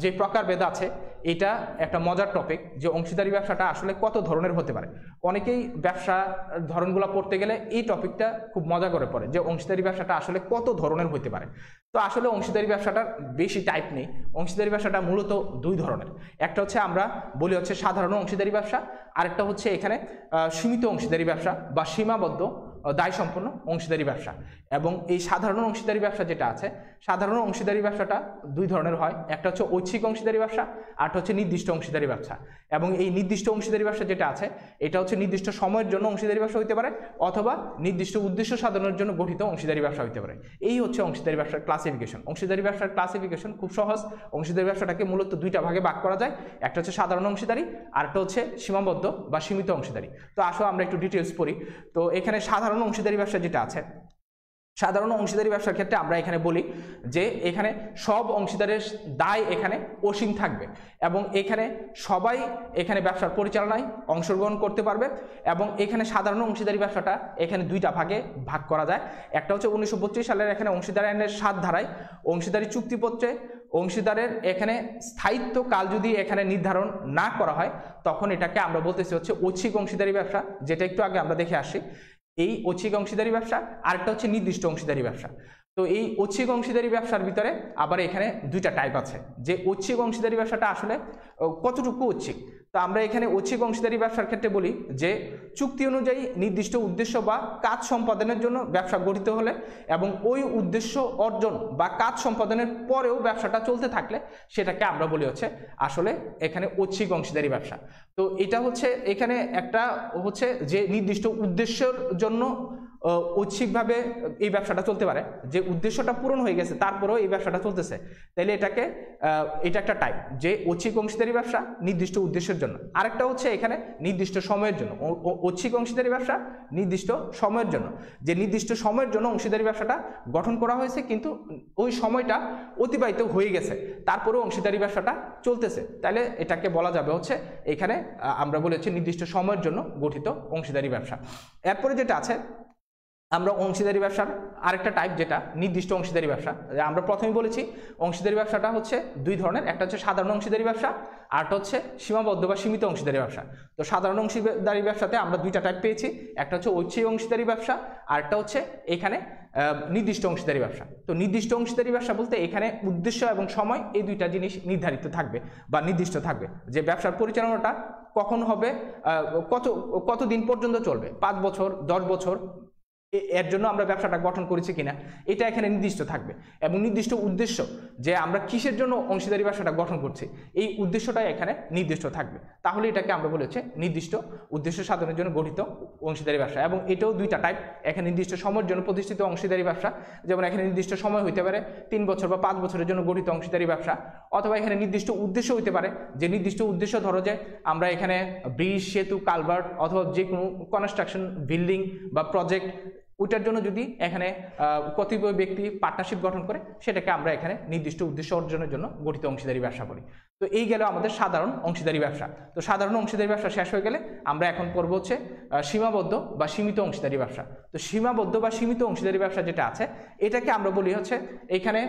যে প্রকারভেদ আছে, এটা একটা মজার টপিক যে অংশীদারি ব্যবসাটা আসলে কত ধরনের হতে পারে। অনেকেই ব্যবসা ধরনগুলো পড়তে গেলে এই টপিকটা খুব মজা করে পড়ে যে অংশীদারি ব্যবসাটা আসলে কত ধরনের হতে পারে। তো আসলে অংশীদারি ব্যবসাটার বেশি টাইপ নেই। অংশীদারি ব্যবসাটা মূলত দুই ধরনের। একটা হচ্ছে আমরা বলি হচ্ছে সাধারণ অংশীদারি ব্যবসা, আরেকটা হচ্ছে এখানে সীমিত অংশীদারি ব্যবসা বা সীমাবদ্ধ দায়সম্পন্ন অংশীদারি ব্যবসা। এবং এই সাধারণ অংশীদারি ব্যবসা যেটা আছে, সাধারণ অংশীদারি ব্যবসাটা দুই ধরনের হয়। একটা হচ্ছে ঐচ্ছিক অংশীদারি ব্যবসা, আরটা হচ্ছে নির্দিষ্ট অংশীদারি ব্যবসা। এবং এই নির্দিষ্ট অংশীদারি ব্যবসা যেটা আছে এটা হচ্ছে নির্দিষ্ট সময়ের জন্য অংশীদারি ব্যবসা হতে পারে অথবা নির্দিষ্ট উদ্দেশ্য সাধনের জন্য গঠিত অংশীদারি ব্যবসা হতে পারে। এই হচ্ছে অংশীদারি ব্যবসার ক্লাসিফিকেশন। অংশীদারি ব্যবসার ক্লাসিফিকেশন খুব সহজ। অংশীদারি ব্যবসাটাকে মূলত দুইটা ভাগে ভাগ করা যায়, একটা হচ্ছে সাধারণ অংশীদারি, আরেকটা হচ্ছে সীমাবদ্ধ বা সীমিত অংশীদারি। তো আসো আমরা একটু ডিটেলস পড়ি। তো এখানে সাধারণ অংশীদারি ব্যবসা যেটা আছে, সাধারণ অংশীদারি ব্যবসার ক্ষেত্রে আমরা এখানে বলি যে এখানে সব অংশীদারের দায় এখানে অসীম থাকবে এবং এখানে সবাই এখানে ব্যবসার পরিচালনায় অংশগ্রহণ করতে পারবে। এবং এখানে সাধারণ অংশীদারি ব্যবসাটা এখানে দুইটা ভাগে ভাগ করা যায়। একটা হচ্ছে 1932 সালের এখানে অংশীদারি আইনের 7 ধারায় অংশীদারি চুক্তিপত্রে অংশীদারের এখানে স্থায়িত্ব কাল যদি এখানে নির্ধারণ না করা হয় তখন এটাকে আমরা বলতেছি হচ্ছে ঐচ্ছিক অংশীদারি ব্যবসা, যেটা একটু আগে আমরা দেখে আসি। এই ঐচ্ছিক অংশীদারি ব্যবসা আরেকটা হচ্ছে নির্দিষ্ট অংশীদারি ব্যবসা। তো এই ঐচ্ছিক অংশীদারি ব্যবসার ভিতরে আবার এখানে দুইটা টাইপ আছে যে ঐচ্ছিক অংশীদারি ব্যবসাটা আসলে কতটুকু ঐচ্ছিক। তো আমরা এখানে ঐচ্ছিক অংশীদারি ব্যবসার ক্ষেত্রে বলি যে চুক্তি অনুযায়ী নির্দিষ্ট উদ্দেশ্য বা কাজ সম্পাদনের জন্য ব্যবসা গঠিত হলে এবং ওই উদ্দেশ্য অর্জন বা কাজ সম্পাদনের পরেও ব্যবসাটা চলতে থাকলে সেটাকে আমরা বলি হচ্ছে আসলে এখানে ঐচ্ছিক অংশীদারি ব্যবসা। তো এটা হচ্ছে এখানে একটা হচ্ছে যে নির্দিষ্ট উদ্দেশ্যের জন্য ঐচ্ছিকভাবে এই ব্যবসাটা চলতে পারে, যে উদ্দেশ্যটা পূরণ হয়ে গেছে তারপরেও এই ব্যবসাটা চলতেছে, তাইলে এটাকে এটা একটা টাইপ যে ঐচ্ছিক অংশীদারি ব্যবসা নির্দিষ্ট উদ্দেশ্যের জন্য। আরেকটা হচ্ছে এখানে নির্দিষ্ট সময়ের জন্য ঐচ্ছিক অংশীদারি ব্যবসা নির্দিষ্ট সময়ের জন্য, যে নির্দিষ্ট সময়ের জন্য অংশীদারি ব্যবসাটা গঠন করা হয়েছে কিন্তু ওই সময়টা অতিবাহিত হয়ে গেছে তারপরেও অংশীদারি ব্যবসাটা চলতেছে, তাহলে এটাকে বলা যাবে হচ্ছে এখানে আমরা বলেছি নির্দিষ্ট সময়ের জন্য গঠিত অংশীদারি ব্যবসা। এরপরে যেটা আছে আমরা অংশীদারি ব্যবসার আরেকটা টাইপ যেটা নির্দিষ্ট অংশীদারি ব্যবসা। আমরা প্রথমে বলেছি অংশীদারি ব্যবসাটা হচ্ছে দুই ধরনের, একটা হচ্ছে সাধারণ অংশীদারি ব্যবসা, আরটা হচ্ছে সীমাবদ্ধ বা সীমিত অংশীদারি ব্যবসা। তো সাধারণ অংশীদারি ব্যবসাতে আমরা দুইটা টাইপ পেয়েছি, একটা হচ্ছে ঐচ্ছিক অংশীদারি ব্যবসা, আরটা হচ্ছে এখানে নির্দিষ্ট অংশীদারি ব্যবসা। তো নির্দিষ্ট অংশীদারি ব্যবসা বলতে এখানে উদ্দেশ্য এবং সময় এই দুইটা জিনিস নির্ধারিত থাকবে বা নির্দিষ্ট থাকবে, যে ব্যবসার পরিচালনাটা কখন হবে, কতদিন পর্যন্ত চলবে, 5 বছর 10 বছর, এর জন্য আমরা ব্যবসাটা গঠন করেছি কিনা এটা এখানে নির্দিষ্ট থাকবে। এবং নির্দিষ্ট উদ্দেশ্য যে আমরা কিসের জন্য অংশীদারি ব্যবসাটা গঠন করছি এই উদ্দেশ্যটাই এখানে নির্দিষ্ট থাকবে, তাহলে এটাকে আমরা বলেছি নির্দিষ্ট উদ্দেশ্য সাধনের জন্য গঠিত অংশীদারি ব্যবসা। এবং এটাও দুইটা টাইপ, এখানে নির্দিষ্ট সময়ের জন্য প্রতিষ্ঠিত অংশীদারি ব্যবসা, যেমন এখানে নির্দিষ্ট সময় হইতে পারে 3 বছর বা 5 বছরের জন্য গঠিত অংশীদারি ব্যবসা, অথবা এখানে নির্দিষ্ট উদ্দেশ্য হইতে পারে, যে নির্দিষ্ট উদ্দেশ্য ধরো যে আমরা এখানে ব্রিজ, সেতু, কালভার্ট অথবা যে কোনো কনস্ট্রাকশন, বিল্ডিং বা প্রজেক্ট, ওইটার জন্য যদি এখানে কতিপয় ব্যক্তি পার্টনারশিপ গঠন করে সেটাকে আমরা এখানে নির্দিষ্ট উদ্দেশ্য অর্জনের জন্য গঠিত অংশীদারি ব্যবসা বলি। তো এই গেল আমাদের সাধারণ অংশীদারি ব্যবসা। তো সাধারণ অংশীদারি ব্যবসা শেষ হয়ে গেলে আমরা এখন পড়ব হচ্ছে সীমাবদ্ধ বা সীমিত অংশীদারি ব্যবসা। তো সীমাবদ্ধ বা সীমিত অংশীদারি ব্যবসা যেটা আছে এটাকে আমরা বলি হচ্ছে এখানে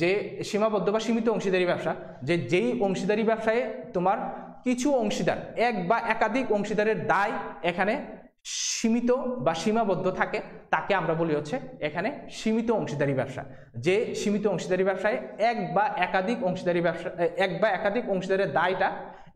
যে সীমাবদ্ধ বা সীমিত অংশীদারি ব্যবসা, যে যেই অংশীদারি ব্যবসায় তোমার কিছু অংশীদার, এক বা একাধিক অংশীদারের দায় এখানে সীমিত বা সীমাবদ্ধ থাকে তাকে আমরা বলি হচ্ছে এখানে সীমিত অংশীদারি ব্যবসা। যে সীমিত অংশীদারি ব্যবসায় এক বা একাধিক অংশীদারের দায়টা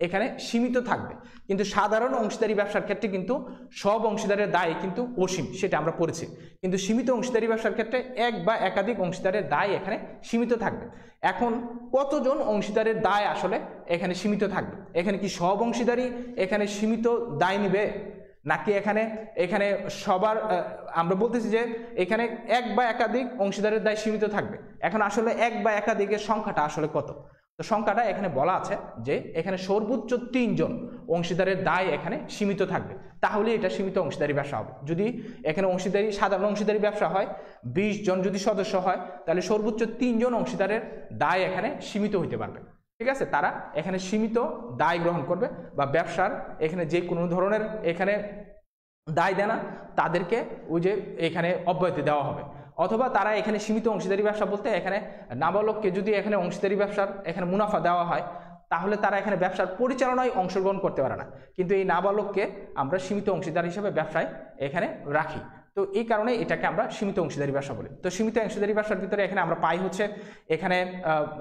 এখানে সীমিত থাকবে, কিন্তু সাধারণ অংশীদারি ব্যবসার ক্ষেত্রে কিন্তু সব অংশীদারের দায় কিন্তু অসীম, সেটা আমরা পড়েছি। কিন্তু সীমিত অংশীদারি ব্যবসার ক্ষেত্রে এক বা একাধিক অংশীদারের দায় এখানে সীমিত থাকবে। এখন কতজন অংশীদারের দায় আসলে এখানে সীমিত থাকবে? এখানে কি সব অংশীদারি এখানে সীমিত দায় নিবে, নাকি এখানে সবার আমরা বলতেছি যে এখানে এক বা একাধিক অংশীদারের দায় সীমিত থাকবে। এখন আসলে এক বা একাধিকের সংখ্যাটা আসলে কত? তো সংখ্যাটা এখানে বলা আছে যে এখানে সর্বোচ্চ 3 জন অংশীদারের দায় এখানে সীমিত থাকবে, তাহলে এটা সীমিত অংশীদারি ব্যবসা হবে। যদি এখানে সাধারণ অংশীদারি ব্যবসা হয় 20 জন যদি সদস্য হয় তাহলে সর্বোচ্চ 3 জন অংশীদারের দায় এখানে সীমিত হইতে পারবে। ঠিক আছে, তারা এখানে সীমিত দায় গ্রহণ করবে বা ব্যবসার এখানে যে কোনো ধরনের এখানে দায় দেনা তাদেরকে ওই যে এখানে অব্যাহতি দেওয়া হবে। অথবা তারা এখানে সীমিত অংশীদারি ব্যবসা বলতে এখানে নাবালককে যদি এখানে অংশীদারি ব্যবসার এখানে মুনাফা দেওয়া হয় তাহলে তারা এখানে ব্যবসার পরিচালনায় অংশগ্রহণ করতে পারে না, কিন্তু এই নাবালককে আমরা সীমিত অংশীদার হিসেবে ব্যবসায় এখানে রাখি। তো এই কারণে এটাকে আমরা সীমিত অংশীদারি ব্যবসা বলি। তো সীমিত অংশীদারি ব্যবসার ভিতরে এখানে আমরা পাই হচ্ছে এখানে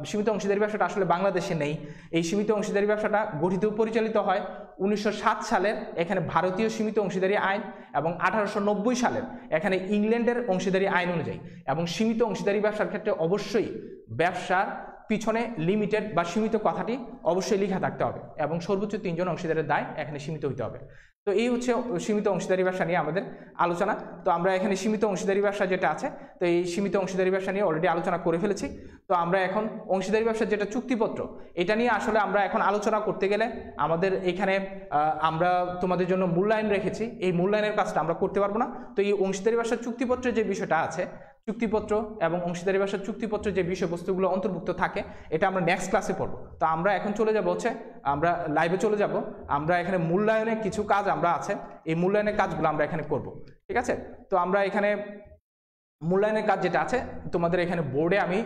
সীমিত অংশীদারি ব্যবসাটা আসলে বাংলাদেশে নেই। এই সীমিত অংশীদারি ব্যবসাটা গঠিত পরিচালিত হয় 1907 সালের এখানে ভারতীয় সীমিত অংশীদারি আইন এবং 1890 সালের এখানে ইংল্যান্ডের অংশীদারি আইন অনুযায়ী। এবং সীমিত অংশীদারি ব্যবসার ক্ষেত্রে অবশ্যই ব্যবসার পিছনে লিমিটেড বা সীমিত কথাটি অবশ্যই লেখা থাকতে হবে এবং সর্বোচ্চ 3 জন অংশীদারের দায় এখানে সীমিত হতে হবে। তো এই হচ্ছে সীমিত অংশীদারি ব্যবসা নিয়ে আমাদের আলোচনা। তো আমরা এখানে সীমিত অংশীদারি ব্যবসা যেটা আছে, তো এই সীমিত অংশীদারি ব্যবসা নিয়ে অলরেডি আলোচনা করে ফেলেছি। তো আমরা এখন অংশীদারি ব্যবসার যেটা চুক্তিপত্র, এটা নিয়ে আসলে আমরা এখন আলোচনা করতে গেলে আমাদের এখানে আমরা তোমাদের জন্য মূল্যায়ন রেখেছি, এই মূল্যায়নের কাজটা আমরা করতে পারবো না। তো এই অংশীদারি ব্যবসার চুক্তিপত্রের যে বিষয়টা আছে, চুক্তিপত্র এবং অংশীদারি ব্যবসার চুক্তিপত্রের যে বিষয়বস্তুগুলো অন্তর্ভুক্ত থাকে এটা আমরা নেক্সট ক্লাসে পড়বো। তো আমরা এখন চলে যাব হচ্ছে আমরা লাইভে চলে যাব। আমরা এখানে মূল্যায়নের কিছু কাজ আমরা আছে, এই মূল্যায়নের কাজগুলো আমরা এখানে করব, ঠিক আছে। তো আমরা এখানে মূল্যায়নের কাজ যেটা আছে, তোমাদের এখানে বোর্ডে আমি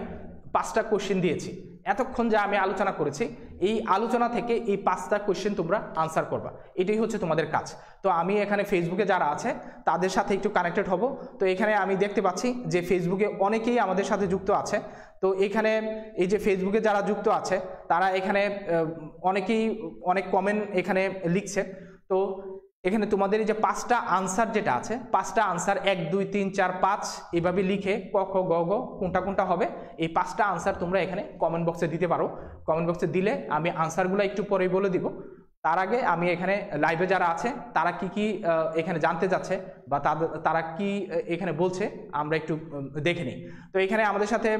5টা কোশ্চেন দিয়েছি। এতক্ষণ যা আমি আলোচনা করেছি এই আলোচনা থেকে এই 5টা কোশ্চেন তোমরা আনসার করবা, এটাই হচ্ছে তোমাদের কাজ। তো আমি এখানে ফেসবুকে যারা আছে তাদের সাথে একটু কানেক্টেড হব। তো এখানে আমি দেখতে পাচ্ছি যে ফেসবুকে অনেকেই আমাদের সাথে যুক্ত আছে। তো এখানে এই যে ফেসবুকে যারা যুক্ত আছে তারা এখানে অনেকেই অনেক কমেন্ট এখানে লিখছে। তো এখানে তোমাদের এই যে 5টা আনসার যেটা আছে, 5টা আনসার 1 2 3 4 5 এভাবে লিখে ক খ গ ঘ কোনটা কোনটা হবে এই 5টা আনসার তোমরা এখানে কমেন্ট বক্সে দিতে পারো। কমেন্ট বক্সে দিলে আমি আনসারগুলো একটু পরেই বলে দিব। তার আগে আমি এখানে লাইভে যারা আছে তারা কি কি এখানে জানতে চাচ্ছে বা তারা কি এখানে বলছে আমরা একটু দেখে নিই। তো এখানে আমাদের সাথে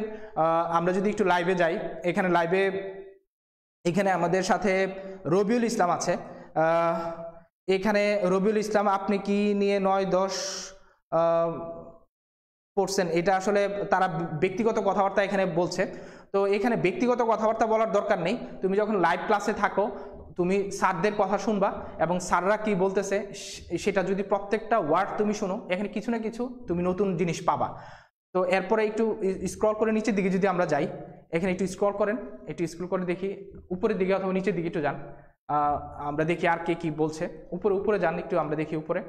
আমরা যদি একটু লাইভে যাই, এখানে লাইভে এখানে আমাদের সাথে রবিউল ইসলাম আছে। এখানে রবিউল ইসলাম আপনি কি নিয়ে 9-10 পড়ছেন, এটা আসলে তারা ব্যক্তিগত কথাবার্তা এখানে বলছে। তো এখানে ব্যক্তিগত কথাবার্তা বলার দরকার নেই, তুমি যখন লাইভ ক্লাসে থাকো তুমি স্যারদের কথা শুনবা এবং স্যাররা কি বলতেছে সেটা যদি প্রত্যেকটা ওয়ার্ড তুমি শোনো এখানে কিছু না কিছু তুমি নতুন জিনিস পাবা। তো এরপরে একটু স্ক্রল করে নিচের দিকে যদি আমরা যাই, এখানে একটু স্ক্রল করেন, একটু স্ক্রল করে দেখি উপরের দিকে অথবা নিচের দিকে একটু যান, আমরা দেখি আর কে কি বলছে। উপরে যান একটু, আমরা দেখি উপরে।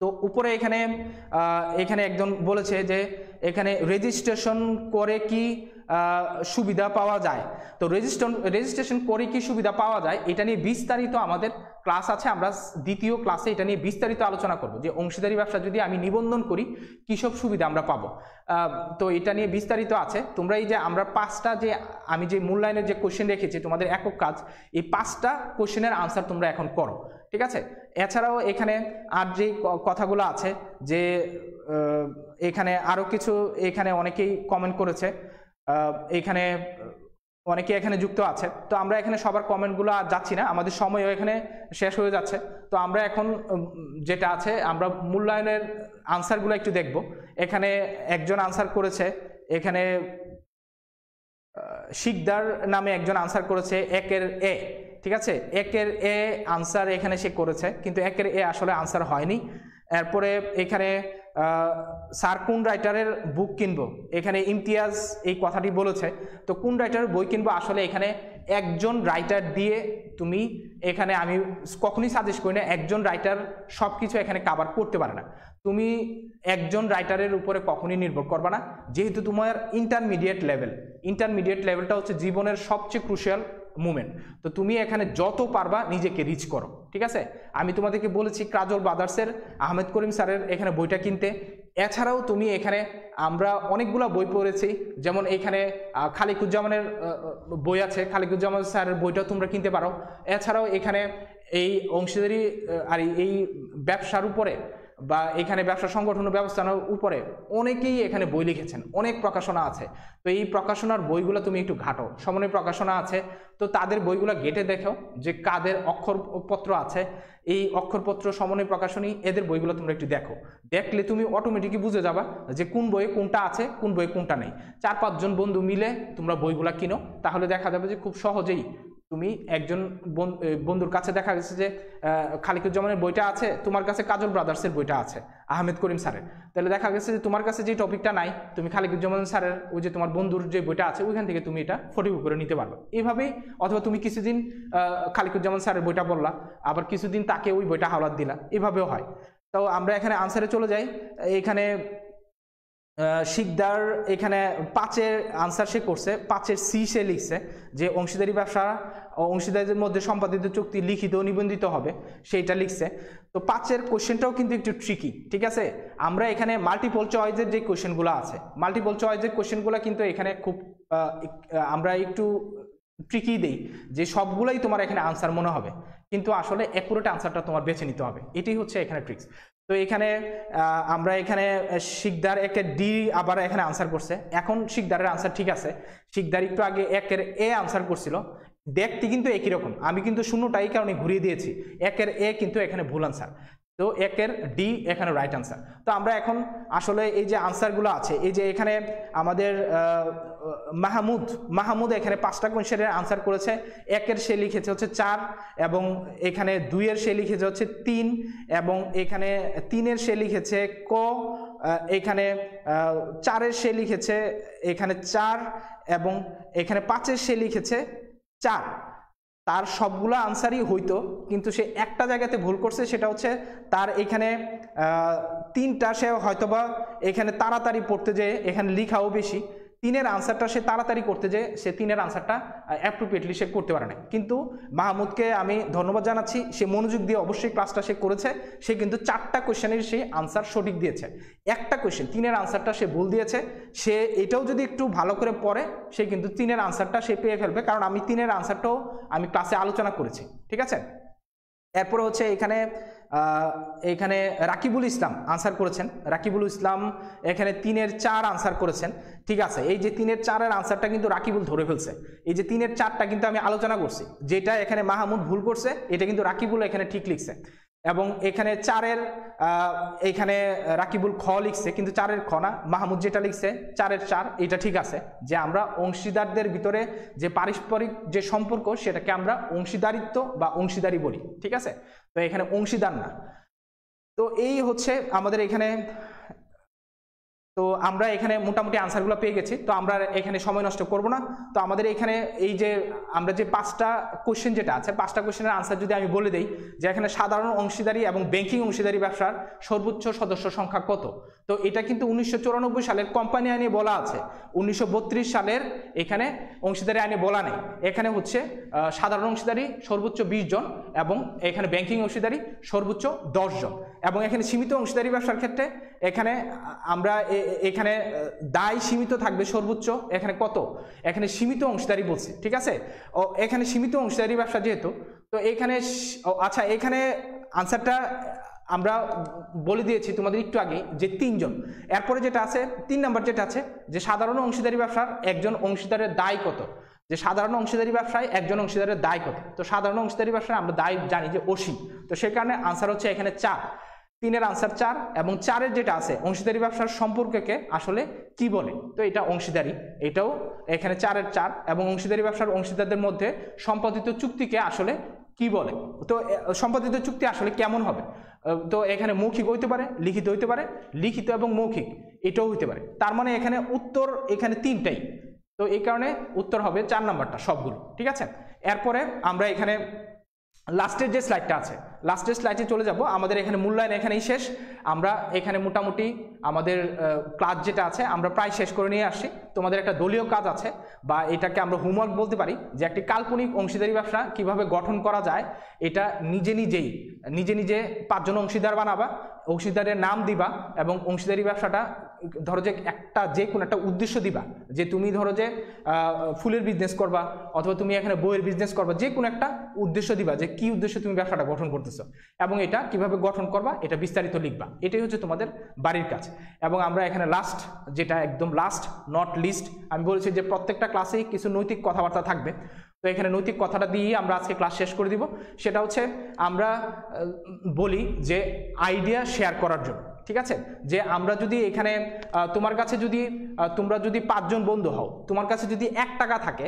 তো উপরে এখানে একজন বলেছে যে এখানে রেজিস্ট্রেশন করে কি সুবিধা পাওয়া যায়। তো রেজিস্ট্রেশন করে কি সুবিধা পাওয়া যায় এটা নিয়ে বিস্তারিত আমাদের ক্লাস আছে, আমরা দ্বিতীয় ক্লাসে এটা নিয়ে বিস্তারিত আলোচনা করব যে অংশীদারি ব্যবসা যদি আমি নিবন্ধন করি কী সব সুবিধা আমরা পাবো। তো এটা নিয়ে বিস্তারিত আছে। তোমরা এই যে আমরা 5টা যে আমি যে মূল্যায়নের যে কোশ্চেন রেখেছি তোমাদের একক কাজ, এই 5টা কোশ্চেনের আনসার তোমরা এখন করো, ঠিক আছে। এছাড়াও এখানে আর যে কথাগুলো আছে যে এখানে আরও কিছু এখানে অনেকেই কমেন্ট করেছে, এখানে অনেকে এখানে যুক্ত আছে। তো আমরা এখানে সবার কমেন্টগুলো আর যাচ্ছি না, আমাদের সময়ও এখানে শেষ হয়ে যাচ্ছে। তো আমরা এখন যেটা আছে আমরা মূল্যায়নের আনসারগুলো একটু দেখব। এখানে একজন আনসার করেছে, এখানে শিকদার নামে একজন আনসার করেছে 1-এর এ, ঠিক আছে। 1-এর এ আনসার এখানে সে করেছে, কিন্তু 1-এর এ আসলে আনসার হয়নি। এরপরে এখানে স্যার কোন রাইটারের বুক কিনবো, এখানে ইমতিয়াজ এই কথাটি বলেছে। তো কোন রাইটারের বই কিনবো, আসলে এখানে একজন রাইটার দিয়ে তুমি এখানে আমি কখনই সাজেস্ট করি না, একজন রাইটার সব কিছু এখানে কাভার করতে পারে না। তুমি একজন রাইটারের উপরে কখনই নির্ভর করবে না, যেহেতু তোমার ইন্টারমিডিয়েট লেভেলটা হচ্ছে জীবনের সবচেয়ে ক্রুশিয়াল মুমেন্ট। তো তুমি এখানে যত পারবা নিজেকে রিচ করো, ঠিক আছে। আমি তোমাদেরকে বলেছি কাজল ব্রাদার্সের আহমেদ করিম স্যারের এখানে বইটা কিনতে। এছাড়াও তুমি এখানে আমরা অনেকগুলো বই পড়েছি, যেমন এখানে খালিকুজ্জামানের বই আছে, খালিকুজ্জামান স্যারের বইটাও তোমরা কিনতে পারো। এছাড়াও এখানে এই অংশীদারি আর এই ব্যবসার উপরে বা এখানে ব্যবসা সংগঠন ব্যবস্থার উপরে অনেকেই এখানে বই লিখেছেন, অনেক প্রকাশনা আছে। তো এই প্রকাশনার বইগুলো তুমি একটু ঘাটো, সমন্বয় প্রকাশনা আছে, তো তাদের বইগুলো ঘেটে দেখো যে কাদের অক্ষরপত্র আছে, এই অক্ষরপত্র সমন্বয় প্রকাশনী এদের বইগুলো তোমরা একটু দেখো। দেখলে তুমি অটোমেটিকই বুঝে যাবা যে কোন বইয়ে কোনটা আছে, কোন বইয়ে কোনটা নেই। 4-5 জন বন্ধু মিলে তোমরা বইগুলা কিনো, তাহলে দেখা যাবে যে খুব সহজেই তুমি একজন বন্ধুর কাছে দেখা গেছে যে খালিকুজ্জামানের বইটা আছে, তোমার কাছে কাজল ব্রাদার্সের বইটা আছে, আহমেদ করিম স্যারের, তাহলে দেখা গেছে যে তোমার কাছে যে টপিকটা নাই, তুমি খালিকুজ্জামান স্যারের ওই যে তোমার বন্ধুর যে বইটা আছে ওইখান থেকে তুমি এটা ফটোকপি করে নিতে পারবে এইভাবেই। অথবা তুমি কিছুদিন খালিকুজ্জামান স্যারের বইটা বললা, আবার কিছুদিন তাকে ওই বইটা হাওলাত দিলা, এভাবেও হয়। তো আমরা এখানে আনসারে চলে যাই। এখানে শিকদার এখানে 5-এর আনসার সে করছে, 5-এর সি সে লিখছে যে অংশীদারি ব্যবসা অংশীদারদের মধ্যে সম্পাদিত চুক্তি লিখিত নিবন্ধিত হবে, সেইটা লিখছে। তো 5-এর কোশ্চেনটাও কিন্তু একটু ট্রিকি, ঠিক আছে। আমরা এখানে মাল্টিপল চয়েসের যে কোশ্চেনগুলো আছে, মাল্টিপল চয়েসের কোশ্চেনগুলো কিন্তু এখানে খুব আমরা একটু ট্রিকি দেই যে সবগুলাই তোমার এখানে আনসার মনে হবে, কিন্তু আসলে অ্যাকুরেট আনসারটা তোমার বেছে নিতে হবে, এটাই হচ্ছে এখানে ট্রিক্স। তো এখানে আমরা এখানে শিকদার 1-এর ডি আবার এখানে আনসার করছে। এখন শিকদারের আনসার ঠিক আছে, শিকদার একটু আগে 1-এর এ আনসার করছিল, দেখতে কিন্তু একই রকম, আমি কিন্তু শূন্যটাই কারণে ঘুরিয়ে দিয়েছি, 1-এর এ কিন্তু এখানে ভুল আনসার, তো 1-এর ডি এখানে রাইট আনসার। তো আমরা এখন আসলে এই যে আনসারগুলো আছে, এই যে এখানে আমাদের মাহমুদ এখানে 5টা কোয়েশ্চেনের আনসার করেছে। 1-এর সে লিখেছে হচ্ছে 4, এবং এখানে 2-এর সে লিখেছে হচ্ছে 3, এবং এখানে 3-এর সে লিখেছে ক, এখানে 4-এর সে লিখেছে এখানে 4, এবং এখানে 5-এর সে লিখেছে 4। তার সবগুলো আনসারই হইতো, কিন্তু সে একটা জায়গাতে ভুল করছে, সেটা হচ্ছে তার এখানে 3টা সে হয়তোবা এখানে তাড়াতাড়ি পড়তে যেয়ে এখানে লিখাও বেশি, 3-এর আনসারটা সে তাড়াতাড়ি করতে যে সে 3-এর আনসারটা অ্যাপ্রোপ্রিয়েটলি সে করতে পারে না। কিন্তু মাহমুদকে আমি ধন্যবাদ জানাচ্ছি, সে মনোযোগ দিয়ে অবশ্যই ক্লাসটা সে করেছে, সে কিন্তু 4টা কোয়েশ্চেনের সে আনসার সঠিক দিয়েছে, একটা কোয়েশ্চেন 3-এর আনসারটা সে ভুল দিয়েছে। সে এটাও যদি একটু ভালো করে পড়ে সে কিন্তু 3-এর আনসারটা সে পেয়ে ফেলবে, কারণ আমি 3-এর আনসারটাও আমি ক্লাসে আলোচনা করেছি, ঠিক আছে। এরপরে হচ্ছে এখানে রাকিবুল ইসলাম আনসার করেছেন, রাকিবুল ইসলাম এখানে 3-এর 4 আনসার করেছেন, ঠিক আছে। এই যে 3-এর 4-এর আনসারটা কিন্তু রাকিবুল ধরে ফেলছে, এই যে 3-এর 4টা কিন্তু আমি আলোচনা করছি, যেটা এখানে মাহমুদ ভুল করছে এটা কিন্তু রাকিবুল এখানে ঠিক লিখছে, এবং এখানে 4-এর এখানে রাকিবুল খ লিখছে, কিন্তু 4-এর খ না, মাহমুদ যেটা লিখছে 4-এর 4 এটা ঠিক আছে, যে আমরা অংশীদারদের ভিতরে যে পারস্পরিক যে সম্পর্ক সেটাকে আমরা অংশীদারিত্ব বা অংশীদারি বলি, ঠিক আছে। তো এখানে অংশীদার না। তো এই হচ্ছে আমাদের এখানে, তো আমরা এখানে মোটামুটি আনসারগুলো পেয়ে গেছি, তো আমরা এখানে সময় নষ্ট করব না। তো আমাদের এখানে এই যে আমরা যে 5টা কোশ্চেন যেটা আছে, 5টা কোশ্চেনের আনসার যদি আমি বলে দেই, যে এখানে সাধারণ অংশীদারি এবং ব্যাংকিং অংশীদারি ব্যবসার সর্বোচ্চ সদস্য সংখ্যা কত, তো এটা কিন্তু 1994 সালের কোম্পানি আইনে বলা আছে, 1932 সালের এখানে অংশীদারি আইনে বলা নেই। এখানে হচ্ছে সাধারণ অংশীদারি সর্বোচ্চ 20 জন, এবং এখানে ব্যাংকিং অংশীদারি সর্বোচ্চ 10 জন, এবং এখানে সীমিত অংশীদারি ব্যবসার ক্ষেত্রে এখানে আমরা এখানে দায় সীমিত থাকবে সর্বোচ্চ এখানে কত, এখানে সীমিত অংশীদারি বলছে, ঠিক আছে। ও এখানে সীমিত অংশীদারি ব্যবসা যেহেতু, তো এখানে আচ্ছা এখানে আনসারটা আমরা বলে দিয়েছি তোমাদের একটু আগে যে 3 জন। এরপরে যেটা আছে 3 নাম্বার যেটা আছে যে সাধারণ অংশীদারি ব্যবসার একজন অংশীদারের দায় কত, যে সাধারণ অংশীদারি ব্যবসায় একজন অংশীদারের দায় কত। তো সাধারণ অংশীদারি ব্যবসায় আমরা দায় জানি যে অসীম, তো সেই কারণে আনসার হচ্ছে এখানে 4, 3-এর আনসার 4, এবং 4-এর যেটা আছে অংশীদারি ব্যবসার সম্পর্ককে আসলে কি বলে, তো এটা অংশীদারি, এটাও এখানে 4-এর 4, এবং অংশীদারি ব্যবসার অংশীদারদের মধ্যে সম্পাদিত চুক্তিকে আসলে কি বলে, তো সম্পাদিত চুক্তি আসলে কেমন হবে, তো এখানে মৌখিক হইতে পারে, লিখিত হইতে পারে, লিখিত এবং মৌখিক এটাও হইতে পারে। তার মানে এখানে উত্তর এখানে 3টাই, তো এই কারণে উত্তর হবে 4 নাম্বারটা সবগুলো, ঠিক আছে। এরপরে আমরা এখানে লাস্টের যে স্লাইডটা আছে, লাস্টের স্লাইডে চলে যাব। আমাদের এখানে মূল্যায়ন এখানেই শেষ, আমরা এখানে মোটামুটি আমাদের ক্লাস যেটা আছে আমরা প্রায় শেষ করে নিয়ে আসছি। তোমাদের একটা দলীয় কাজ আছে, বা এটাকে আমরা হোমওয়ার্ক বলতে পারি, যে একটি কাল্পনিক অংশীদারি ব্যবসা কিভাবে গঠন করা যায়, এটা নিজে নিজে 5 জন অংশীদার বানাবা, অংশীদারের নাম দিবা, এবং অংশীদারি ব্যবসাটা ধরো যে যে কোনো একটা উদ্দেশ্য দিবা, যে তুমি ধরো যে ফুলের বিজনেস করবা, অথবা তুমি এখানে বইয়ের বিজনেস করবা, যে কোনো একটা উদ্দেশ্য দিবা, যে কি উদ্দেশ্যে তুমি ব্যবসাটা গঠন করতেছো, এবং এটা কিভাবে গঠন করবা এটা বিস্তারিত লিখবা। এটাই হচ্ছে তোমাদের বাড়ির কাজ। এবং আমরা এখানে লাস্ট, যেটা একদম লাস্ট নট লিস্ট, আমি বলেছি যে প্রত্যেকটা ক্লাসেই কিছু নৈতিক কথাবার্তা থাকবে, তো এখানে নৈতিক কথাটা দিয়ে আমরা আজকে ক্লাস শেষ করে দিব। সেটা হচ্ছে আমরা বলি যে আইডিয়া শেয়ার করার জন্য, ঠিক আছে। যে আমরা যদি এখানে তোমরা যদি 5 জন বন্ধু হও, তোমার কাছে যদি 1 টাকা থাকে,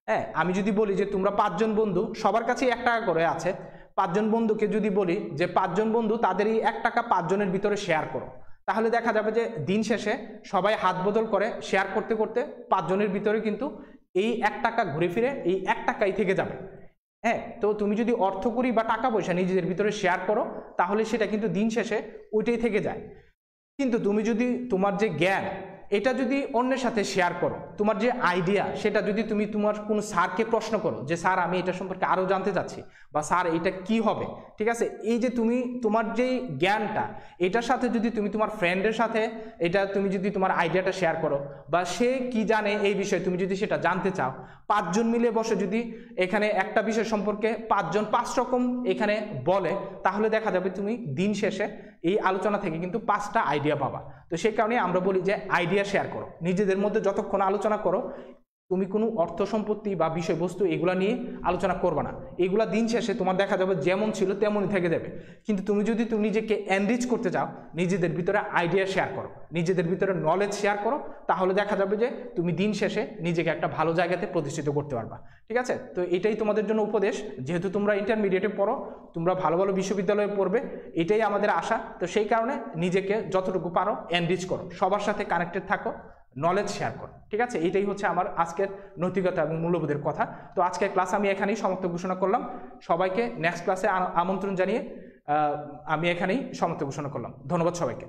হ্যাঁ, আমি যদি বলি যে তোমরা 5 জন বন্ধু, সবার কাছেই 1 টাকা করে আছে, 5 জন বন্ধুকে যদি বলি যে 5 জন বন্ধু তাদেরই 1 টাকা 5 জনের ভিতরে শেয়ার করো, তাহলে দেখা যাবে যে দিন শেষে সবাই হাত বদল করে শেয়ার করতে করতে 5 জনের ভিতরে কিন্তু এই 1 টাকা ঘুরে ফিরে এই 1 টাকাই থেকে যাবে। হ্যাঁ, তো তুমি যদি অর্থকড়ি বা টাকা পয়সা নিজেদের ভিতরে শেয়ার করো তাহলে সেটা কিন্তু দিন শেষে ওইটাই থেকে যায়। কিন্তু তুমি যদি তোমার যে জ্ঞান এটা যদি অন্যের সাথে শেয়ার করো, তোমার যে আইডিয়া সেটা যদি তুমি তোমার কোনো স্যারকে প্রশ্ন করো যে স্যার আমি এটা সম্পর্কে আরও জানতে চাচ্ছি, বা স্যার এটা কি হবে, ঠিক আছে, এই যে তুমি তোমার যে জ্ঞানটা এটার সাথে যদি তুমি তোমার ফ্রেন্ডের সাথে এটা তুমি যদি তোমার আইডিয়াটা শেয়ার করো, বা সে কি জানে এই বিষয়ে তুমি যদি সেটা জানতে চাও, 5 জন মিলে বসে যদি এখানে একটা বিষয় সম্পর্কে 5 জন 5 রকম এখানে বলে, তাহলে দেখা যাবে তুমি দিন শেষে এই আলোচনা থেকে কিন্তু 5টা আইডিয়া পাবা। তো সেই কারণে আমরা বলি যে আইডিয়া শেয়ার করো, নিজেদের মধ্যে যতক্ষণ আলোচনা করো তুমি কোনো অর্থ সম্পত্তি বা বিষয়বস্তু এগুলা নিয়ে আলোচনা করবে না, এগুলা দিন শেষে তোমার দেখা যাবে যেমন ছিল তেমনই থেকে যাবে। কিন্তু তুমি যদি তুমি নিজেকে এনরিচ করতে চাও, নিজেদের ভিতরে আইডিয়া শেয়ার করো, নিজেদের ভিতরে নলেজ শেয়ার করো, তাহলে দেখা যাবে যে তুমি দিন শেষে নিজেকে একটা ভালো জায়গাতে প্রতিষ্ঠিত করতে পারবা। ঠিক আছে, তো এটাই তোমাদের জন্য উপদেশ, যেহেতু তোমরা ইন্টারমিডিয়েটে পড়ো, তোমরা ভালো ভালো বিশ্ববিদ্যালয়ে পড়বে, এটাই আমাদের আশা। তো সেই কারণে নিজেকে যতটুকু পারো এনরিচ করো, সবার সাথে কানেক্টেড থাকো, নলেজ শেয়ার করো। ঠিক আছে, এইটাই হচ্ছে আমার আজকের নৈতিকতা এবং মূল্যবোধের কথা। তো আজকের ক্লাস আমি এখানেই সমাপ্ত ঘোষণা করলাম। সবাইকে নেক্সট ক্লাসে আমন্ত্রণ জানিয়ে আমি এখানেই সমাপ্ত ঘোষণা করলাম। ধন্যবাদ সবাইকে।